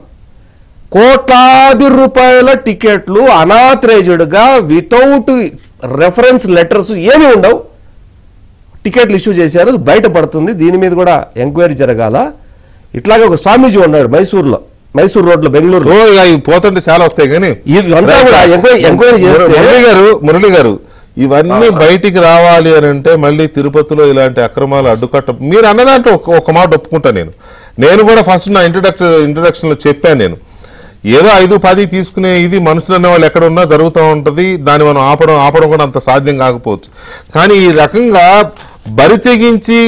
కోట్లాది రూపాయల టికెట్లు అనాథరైజ్డ్గా వితౌట్ రెఫరెన్స్ లెటర్స్ ఏమీ ఉండవు టికెట్లు ఇష్యూ చేశారు. బయటపడుతుంది. దీని మీద కూడా ఎంక్వైరీ జరగాల. ఇట్లాగే ఒక స్వామీజీ ఉన్నాడు మైసూర్ రోడ్లో బెంగళూరు. పోతుంటే చాలా వస్తాయి కానీ ఇదంతా కూడా ఎంక్వైరీ చేస్తే మురళి గారు ఇవన్నీ బయటికి రావాలి అని అంటే మళ్ళీ తిరుపతిలో ఇలాంటి అక్రమాలు అడ్డుకట్ట. మీరు అన్నదాంట్లో ఒక మాట ఒప్పుకుంటా. నేను కూడా ఫస్ట్ నా ఇంట్రడక్షన్ లో చెప్పాను. నేను ఏదో 5-10 తీసుకునే ఇది మనుషులు అనే వాళ్ళు ఎక్కడ ఉన్నా జరుగుతూ ఉంటుంది. దాన్ని మనం ఆపడం కూడా అంత సాధ్యం కాకపోవచ్చు. కానీ ఈ రకంగా బరి తెగించి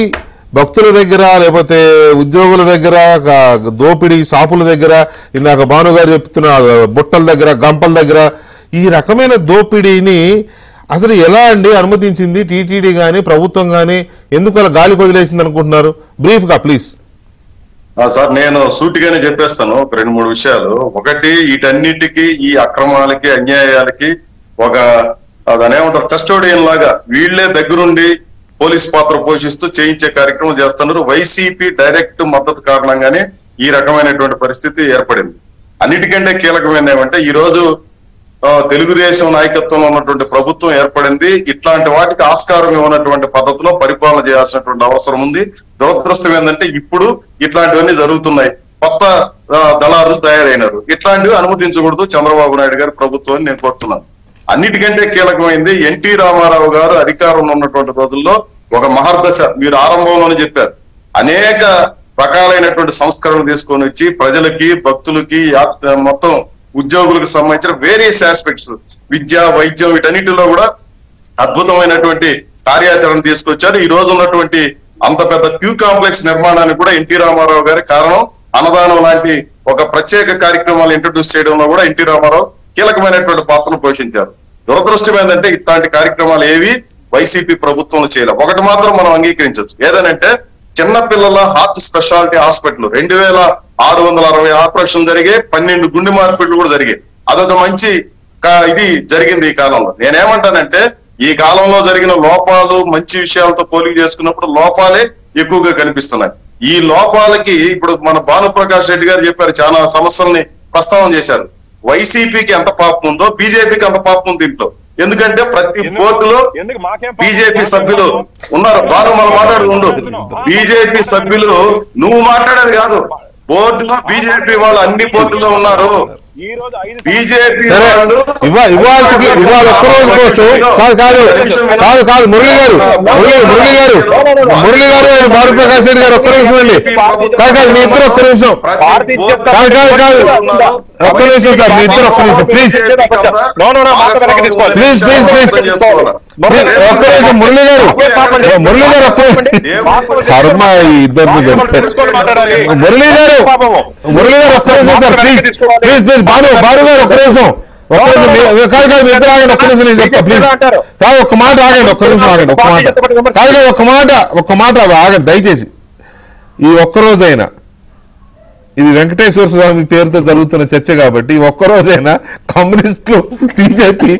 భక్తుల దగ్గర లేకపోతే ఉద్యోగుల దగ్గర దోపిడీ షాపుల దగ్గర ఇందాక భానుగారు చెప్తున్న బుట్టల దగ్గర గంపల దగ్గర ఈ రకమైన దోపిడీని అసలు ఎలా అనుమతించింది టీటీడీ కానీ ప్రభుత్వం కానీ? ఎందుకు అలా గాలి వదిలేసింది అనుకుంటున్నారు? బ్రీఫ్ గా ప్లీజ్. సార్ నేను సూటిగానే చెప్పేస్తాను. ఒక 2-3 విషయాలు. ఒకటి, వీటన్నిటికీ ఈ అక్రమాలకి అన్యాయాలకి ఒక అదేమంటారు కస్టోడియన్ లాగా వీళ్లే దగ్గరుండి పోలీస్ పాత్ర పోషిస్తూ చేయించే కార్యక్రమం చేస్తున్నారు. వైసీపీ డైరెక్ట్ మద్దతు కారణంగానే ఈ రకమైనటువంటి పరిస్థితి ఏర్పడింది. అన్నిటికంటే కీలకమైన ఏమంటే ఈ రోజు తెలుగుదేశం నాయకత్వంలో ఉన్నటువంటి ప్రభుత్వం ఏర్పడింది. ఇట్లాంటి వాటికి ఆస్కారం ఇవ్వనటువంటి పద్ధతిలో పరిపాలన చేయాల్సినటువంటి అవసరం ఉంది. దురదృష్టం ఏంటంటే ఇప్పుడు ఇట్లాంటివన్నీ జరుగుతున్నాయి. కొత్త దళారులు తయారైనారు. ఇట్లాంటివి అనుమతించకూడదు చంద్రబాబు నాయుడు గారి ప్రభుత్వాన్ని నేను కోరుతున్నాను. అన్నిటికంటే కీలకమైంది ఎన్టీ రామారావు గారు అధికారంలో ఉన్నటువంటి రోజుల్లో ఒక మహర్దశ మీరు ఆరంభంలోనే చెప్పారు. అనేక రకాలైనటువంటి సంస్కరణలు తీసుకొని వచ్చి ప్రజలకి భక్తులకి మొత్తం ఉద్యోగులకు సంబంధించిన వేరియస్ ఆస్పెక్ట్స్ విద్య వైద్యం వీటన్నిటిలో కూడా అద్భుతమైనటువంటి కార్యాచరణ తీసుకొచ్చారు. ఈ రోజు ఉన్నటువంటి అంత పెద్ద క్యూ కాంప్లెక్స్ నిర్మాణానికి కూడా ఎన్టీ రామారావు గారి కారణం. అన్నదానం లాంటి ఒక ప్రత్యేక కార్యక్రమాలు ఇంట్రడ్యూస్ చేయడంలో కూడా ఎన్టీ రామారావు కీలకమైనటువంటి పాత్రను పోషించారు. దురదృష్టం ఏంటంటే ఇట్లాంటి కార్యక్రమాలు ఏవి వైసీపీ ప్రభుత్వంలో చేయలేదు. ఒకటి మాత్రం మనం అంగీకరించవచ్చు. ఏదనంటే చిన్నపిల్లల హార్ట్ స్పెషాలిటీ హాస్పిటల్ 2660 ఆపరేషన్ జరిగే 12 గుండె మార్పిడులు కూడా జరిగాయి. అదొక మంచి ఇది జరిగింది ఈ కాలంలో. నేనేమంటానంటే ఈ కాలంలో జరిగిన లోపాలు మంచి విషయాలతో పోలిక చేసుకున్నప్పుడు లోపాలే ఎక్కువగా కనిపిస్తున్నాయి. ఈ లోపాలకి ఇప్పుడు మన భానుప్రకాష్ రెడ్డి గారు చెప్పారు, చాలా సమస్యల్ని ప్రస్తావన చేశారు. వైసీపీకి ఎంత పాపం ఉందో బీజేపీకి అంత పాపం ఉంది దీంట్లో. ఎందుకంటే ప్రతి బోర్డులో బీజేపీ సభ్యులు ఉన్నారు. బాగా మనం మాట్లాడుకుంటూ బీజేపీ సభ్యులు నువ్వు మాట్లాడేది కాదు, బోర్డులో బీజేపీ వాళ్ళు అన్ని బోర్డులో ఉన్నారు. బీజేపీ ఇవాళ ఒక్కరోజు కోసం కాదు మురళి గారు భానుప్రకాష్ రెడ్డి గారు ఒక్క నిమిషం అండి. కాదు మీ ఇద్దరు ఒక్క నిమిషం సార్, మీ ఇద్దరు ఒక్క నిమిషం ప్లీజ్ ఒక్క నిమిషం. మురళి గారు కర్మ ఇద్దరు మురళి గారు ఒక్క నిమిషం సార్ ప్లీజ్ భాను గారు ఒక్క నిమిషం కాదు మీ ఇద్దరు ఆగండి ఒక్క నిమిషం. నేను చెప్తా ప్లీజ్ కాదు ఒక్క మాట ఆగండి ఒక్క నిమిషం ఆగండి ఒక్క మాట ఆగండి దయచేసి. ఈ ఒక్కరోజైనా ఇది వెంకటేశ్వర స్వామి పేరుతో జరుగుతున్న చర్చ కాబట్టి ఒక్కరోజైనా కమ్యూనిస్టులు బీజేపీ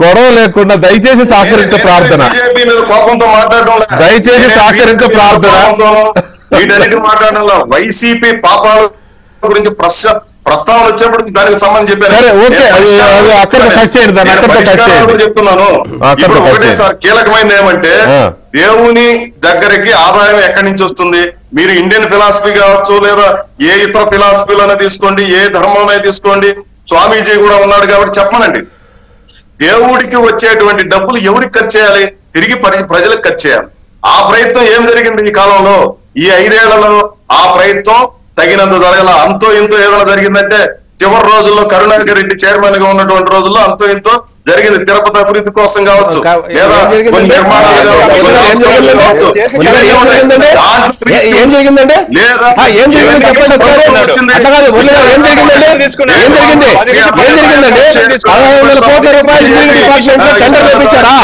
గొడవ లేకుండా దయచేసి సహకరించే ప్రార్థన, దయచేసి సహకరించే ప్రార్థన. వైసీపీ పాపాల గురించి ప్రస్తావన వచ్చినప్పుడు దానికి సంబంధించి చెప్పాను. చెప్తున్నాను. ఒకటే సార్ కీలకమైనది ఏమంటే దేవుని దగ్గరికి ఆదాయం ఎక్కడి నుంచి వస్తుంది? మీరు ఇండియన్ ఫిలాసఫీ కావచ్చు లేదా ఏ ఇతర ఫిలాసఫీలనే తీసుకోండి, ఏ ధర్మంలో తీసుకోండి, స్వామీజీ కూడా ఉన్నాడు కాబట్టి చెప్పమనండి. దేవుడికి వచ్చేటువంటి డబ్బులు ఎవరికి ఖర్చు చేయాలి? తిరిగి ప్రజలకు ఖర్చు చేయాలి. ఆ ప్రయత్నం ఏం జరిగింది ఈ కాలంలో? ఈ 5 ఏళ్లలో ఆ ప్రయత్నం తగినంత జరగల. అంతో ఇంతో ఏమైనా జరిగిందంటే చివరి రోజుల్లో కరుణాకర్ రెడ్డి చైర్మన్ గా ఉన్నటువంటి రోజుల్లో అంతో ఇంతో జరిగింది. తిరుపతి అభివృద్ధి కోసం కావచ్చు, లేదా ఏం జరిగిందండి? కొన్ని నిర్మాణాలు కావచ్చు, ఏం జరిగిందండి? కావచ్చు. ఏం జరిగిందండి? లేదా ఏం జరిగింది చెప్పండి ఒకసారి. అట్లా కాదు మురళి గారు, ఏం జరిగిందండి? ఏం జరిగింది? ఏం జరిగిందండి? 1500 కోట్ల రూపాయలు ఇంజనీరింగ్ డిపార్ట్మెంట్ లో టెండర్ వేయించారా?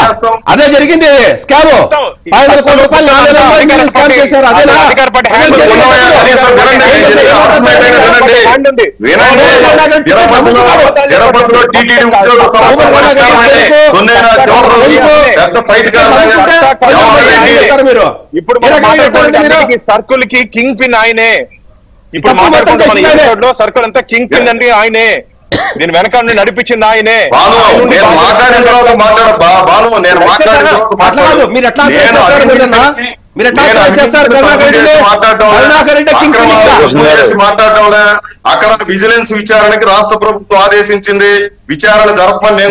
అదే జరిగింది స్కామ్. 1500 కోట్ల రూపాయలు 4 నెలల ఇంజనీరింగ్ స్కామ్ చేశారు. అదేనా? తిరుపతిలో టీటీడీ ఇప్పుడు సర్కుల్ కి కింగ్ పిన్ ఆయనే. ఇప్పుడు సర్కుల్ అంతా కింగ్ పిన్ అంటే ఆయనే. దీని వెనక నుండి నడిపించింది ఆయనే. మాట్లాడిన తర్వాత అక్కడ విజిలెన్స్ విచారణకి రాష్ట్ర ప్రభుత్వం ఆదేశించింది. విచారణ జరపమని నేను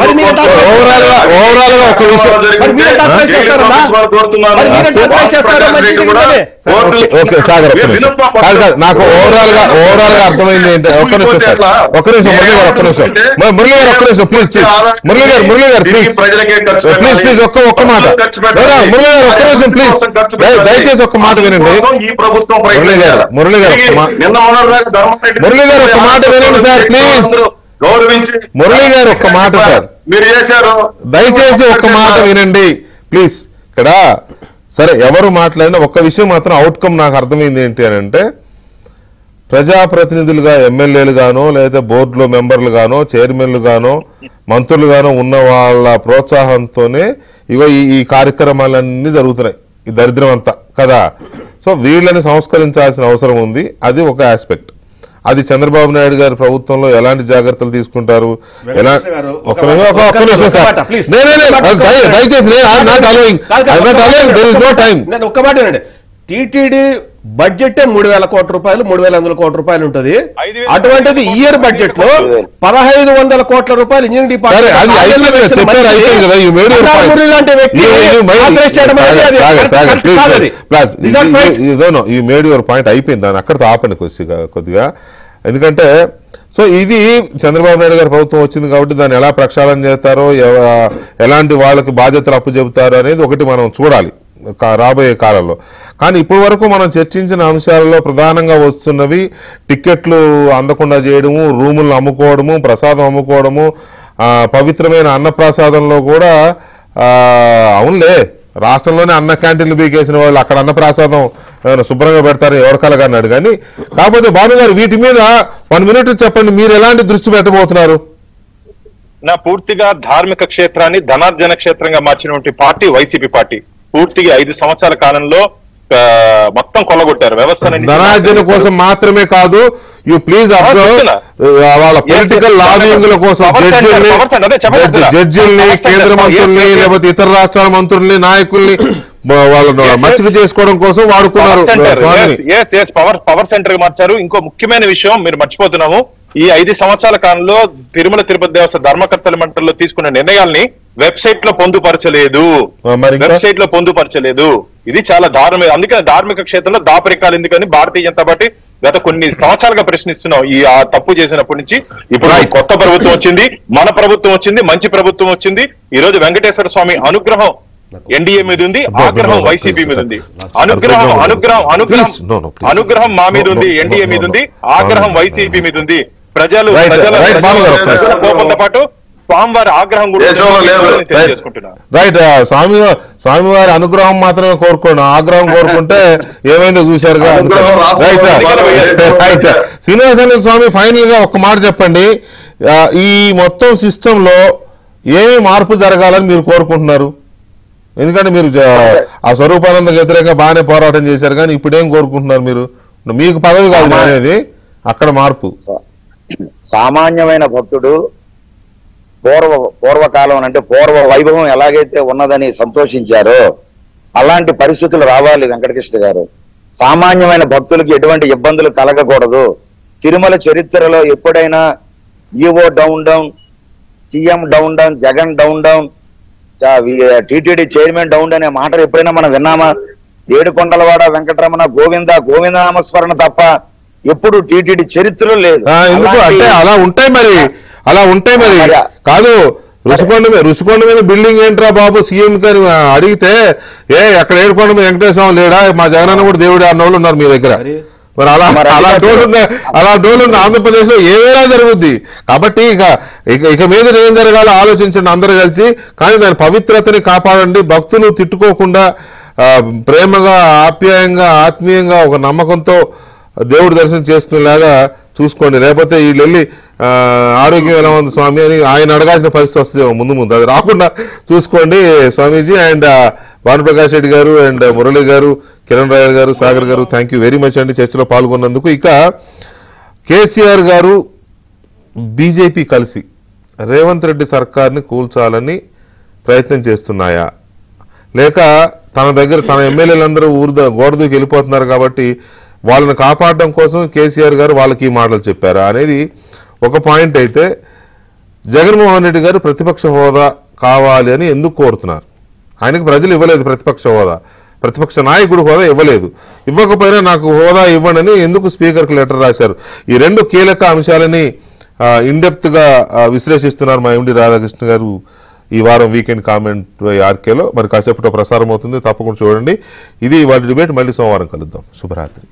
నాకు ఓవరాల్ గా అర్థమైంది ఏంటి? ఒక్క నిమిషం మురళి గారు ప్లీజ్ మురళి గారు ప్లీజ్ ఒక్క మాట మురళి గారు ఒక్క నిమిషం ప్లీజ్ దయచేసి ఒక్క మాట వినండి. మురళి గారు ఒక్క మాట వినండి సార్ ప్లీజ్. గౌరవించి మురళి గారు ఒక్క మాట సార్ మీరు చేశారు, దయచేసి ఒక్క మాట వినండి ప్లీజ్. ఇక్కడ సరే ఎవరు మాట్లాడినా ఒక్క విషయం మాత్రం అవుట్కమ్ నాకు అర్థమైంది ఏంటి అని అంటే, ప్రజాప్రతినిధులుగా ఎమ్మెల్యేలు గానో లేదా బోర్డులో మెంబర్లు గానో చైర్మన్లు గానో మంత్రులు గానో ఉన్న వాళ్ళ ప్రోత్సాహంతోనే ఇగో ఈ కార్యక్రమాలన్నీ జరుగుతున్నాయి. ఈ దరిద్రం అంతా కదా. సో వీళ్ళని సంస్కరించాల్సిన అవసరం ఉంది. అది ఒక ఆస్పెక్ట్. అది చంద్రబాబు నాయుడు గారి ప్రభుత్వంలో ఎలాంటి జాగ్రత్తలు తీసుకుంటారు, దయచేసి ఒక్క మాట టీటీడీ బడ్జెట్ 3000 కోట్ల రూపాయలు 3500 కోట్ల రూపాయలు ఉంటుంది. అటువంటిది ఇయర్ బడ్జెట్ లో 1500 కోట్ల రూపాయలు ఇంజనీరింగ్ డిపార్ట్మెంట్ అయిపోయింది. దాన్ని అక్కడ ఆపండి కొద్దిగా. ఎందుకంటే సో ఇది చంద్రబాబు నాయుడు గారి ప్రభుత్వం వచ్చింది కాబట్టి దాన్ని ఎలా ప్రక్షాళన చేస్తారో, ఎలాంటి వాళ్ళకి బాధ్యతలు అప్పు చెబుతారో అనేది ఒకటి మనం చూడాలి రాబోయే కాలంలో. కానీ ఇప్పటి వరకు మనం చర్చించిన అంశాలలో ప్రధానంగా వస్తున్నవి టిక్కెట్లు అందకుండా చేయడము, రూములను అమ్ముకోవడము, ప్రసాదం అమ్ముకోవడము, పవిత్రమైన అన్నప్రసాదంలో కూడా అవునులే రాష్ట్రంలోనే అన్న క్యాంటీన్లు బీకేసిన వాళ్ళు అక్కడ అన్నప్రసాదం శుభ్రంగా పెడతారు ఎవరికాల అన్నాడు. కానీ కాకపోతే భాను గారు వీటి మీద 1 minute చెప్పండి, మీరు ఎలాంటి దృష్టి పెట్టబోతున్నారు? నా పూర్తిగా ధార్మిక క్షేత్రాన్ని ధనార్జన క్షేత్రంగా మార్చినటువంటి పార్టీ వైసీపీ పార్టీ. పూర్తిగా 5 సంవత్సరాల కాలంలో మొత్తం కొల్లగొట్టారు వ్యవస్థ. ధనార్జన కోసం మాత్రమే కాదు, యూ ప్లీజ్ అబ్జర్వ్ వాళ్ళ పొలిటికల్ లాబింగ్ల కోసం జడ్జిల్ని, కేంద్ర మంత్రుల్ని, లేకపోతే ఇతర రాష్ట్రాల మంత్రుల్ని, నాయకుల్ని వాళ్ళను మచ్చిక చేసుకోవడం కోసం వాడుకున్నారు. పవర్ సెంటర్ గా మార్చారు. ఇంకో ముఖ్యమైన విషయం మీరు మర్చిపోతున్నాము, ఈ 5 సంవత్సరాల కాలంలో తిరుమల తిరుపతి దేవస్థాన ధర్మకర్తల మండలిలో తీసుకున్న నిర్ణయాల్ని వెబ్సైట్ లో పొందుపరచలేదు. ఇది చాలా దారుణం. అందుకని ధార్మిక క్షేత్రంలో దాపరికాలు ఎందుకని భారతీయ జనతా పార్టీ గత కొన్ని సంవత్సరాలుగా ప్రశ్నిస్తున్నాం. ఈ తప్పు చేసినప్పటి నుంచి ఇప్పుడు కొత్త ప్రభుత్వం వచ్చింది, మన ప్రభుత్వం వచ్చింది, మంచి ప్రభుత్వం వచ్చింది. ఈ రోజు వెంకటేశ్వర స్వామి అనుగ్రహం ఎన్డీఏ మీద ఉంది, ఆగ్రహం వైసీపీ మీద ఉంది. అనుగ్రహం మా మీద ఉంది, ఎన్డీఏ మీద ఉంది, ఆగ్రహం వైసీపీ మీద ఉంది. ప్రజల కోపంతో పాటు స్వామివారి ఆగ్రహం కూడా తెలియజేసుకుంటున్నారు. రైట్, స్వామివారి అనుగ్రహం మాత్రమే కోరుకోండి, ఆగ్రహం కోరుకుంటే ఏమైందో చూశారుగా. రైట్ శ్రీనివాసానంద స్వామి, ఫైనల్ గా ఒక మాట చెప్పండి, ఈ మొత్తం సిస్టమ్ లో ఏమి మార్పు జరగాలని మీరు కోరుకుంటున్నారు? ఎందుకంటే మీరు ఆ స్వరూపానందకు వ్యతిరేకంగా బాగానే పోరాటం చేశారు, కానీ ఇప్పుడేం కోరుకుంటున్నారు మీరు? మీకు పదవి కాదు అనేది, అక్కడ మార్పు. సామాన్యమైన భక్తుడు పూర్వకాలం అంటే పూర్వ వైభవం ఎలాగైతే ఉన్నదని సంతోషించారో అలాంటి పరిస్థితులు రావాలి వెంకటకృష్ణ గారు. సామాన్యమైన భక్తులకు ఎటువంటి ఇబ్బందులు కలగకూడదు. తిరుమల చరిత్రలో ఎప్పుడైనా EO down down, CM down down, Jagan down down, TTD chairman down అనే మాట ఎప్పుడైనా మనం విన్నామా? ఏడుకొండలవాడ వెంకటరమణ గోవింద గోవింద నామస్మరణ తప్ప ఎప్పుడు టీటీడీ చరిత్రలో లేదు. ఎందుకు అంటే అలా ఉంటాయి మరి కాదు. రుషికొండ మీద బిల్డింగ్ ఏంట్రా బాబు సీఎం గారు అడిగితే అక్కడ ఏడుకొండ మీద వెంకటేశ్వరం లేడా మా జగనన్న కూడా దేవుడు అన్నోళ్ళు ఉన్నారు మీ దగ్గర. మరి అలా డోలు ఆంధ్రప్రదేశ్ లో ఏదైనా జరుగుద్ది. కాబట్టి ఇక మీద ఏం జరగాలో ఆలోచించండి అందరూ కలిసి. కానీ దాని పవిత్రతని కాపాడండి. భక్తులు తిట్టుకోకుండా ప్రేమగా ఆప్యాయంగా ఆత్మీయంగా ఒక నమ్మకంతో దేవుడి దర్శనం చేసుకునేలాగా చూసుకోండి. లేకపోతే వీళ్ళు వెళ్ళి ఆరోగ్యం ఎలా ఉంది స్వామి అని ఆయన అడగాల్సిన పరిస్థితి వస్తుంది ముందు. అది రాకుండా చూసుకోండి స్వామీజీ. అండ్ భానుప్రకాష్ రెడ్డి గారు అండ్ మురళి గారు, కిరణ్ రాయల్ గారు, సాగర్ గారు, థ్యాంక్ యూ వెరీ మచ్ అండి చర్చలో పాల్గొన్నందుకు. ఇక కేసీఆర్ గారు బీజేపీ కలిసి రేవంత్ రెడ్డి సర్కార్ని కూల్చాలని ప్రయత్నం చేస్తున్నాయా, లేక తన ఎమ్మెల్యేలందరూ గోడ దూకి వెళ్ళిపోతున్నారు కాబట్టి వాళ్ళని కాపాడడం కోసం కేసీఆర్ గారు వాళ్ళకి ఈ మాటలు చెప్పారా అనేది ఒక పాయింట్. అయితే జగన్మోహన్ రెడ్డి గారు ప్రతిపక్ష హోదా కావాలి అని ఎందుకు కోరుతున్నారు? ఆయనకు ప్రజలు ఇవ్వలేదు ప్రతిపక్ష హోదా, ప్రతిపక్ష నాయకుడు హోదా ఇవ్వలేదు. ఇవ్వకపోయినా నాకు హోదా ఇవ్వండి ఎందుకు స్పీకర్కి లెటర్ రాశారు? ఈ రెండు కీలక అంశాలని ఇన్డెప్త్గా విశ్లేషిస్తున్నారు మా ఎండి రాధాకృష్ణ గారు ఈ వారం వీకెండ్ కామెంట్ ఆర్కేలో. మరి కాసేపట్లో ప్రసారం అవుతుంది, తప్పకుండా చూడండి. ఇది వాటి డిబేట్. మళ్ళీ సోమవారం కలుద్దాం. శుభరాత్రి.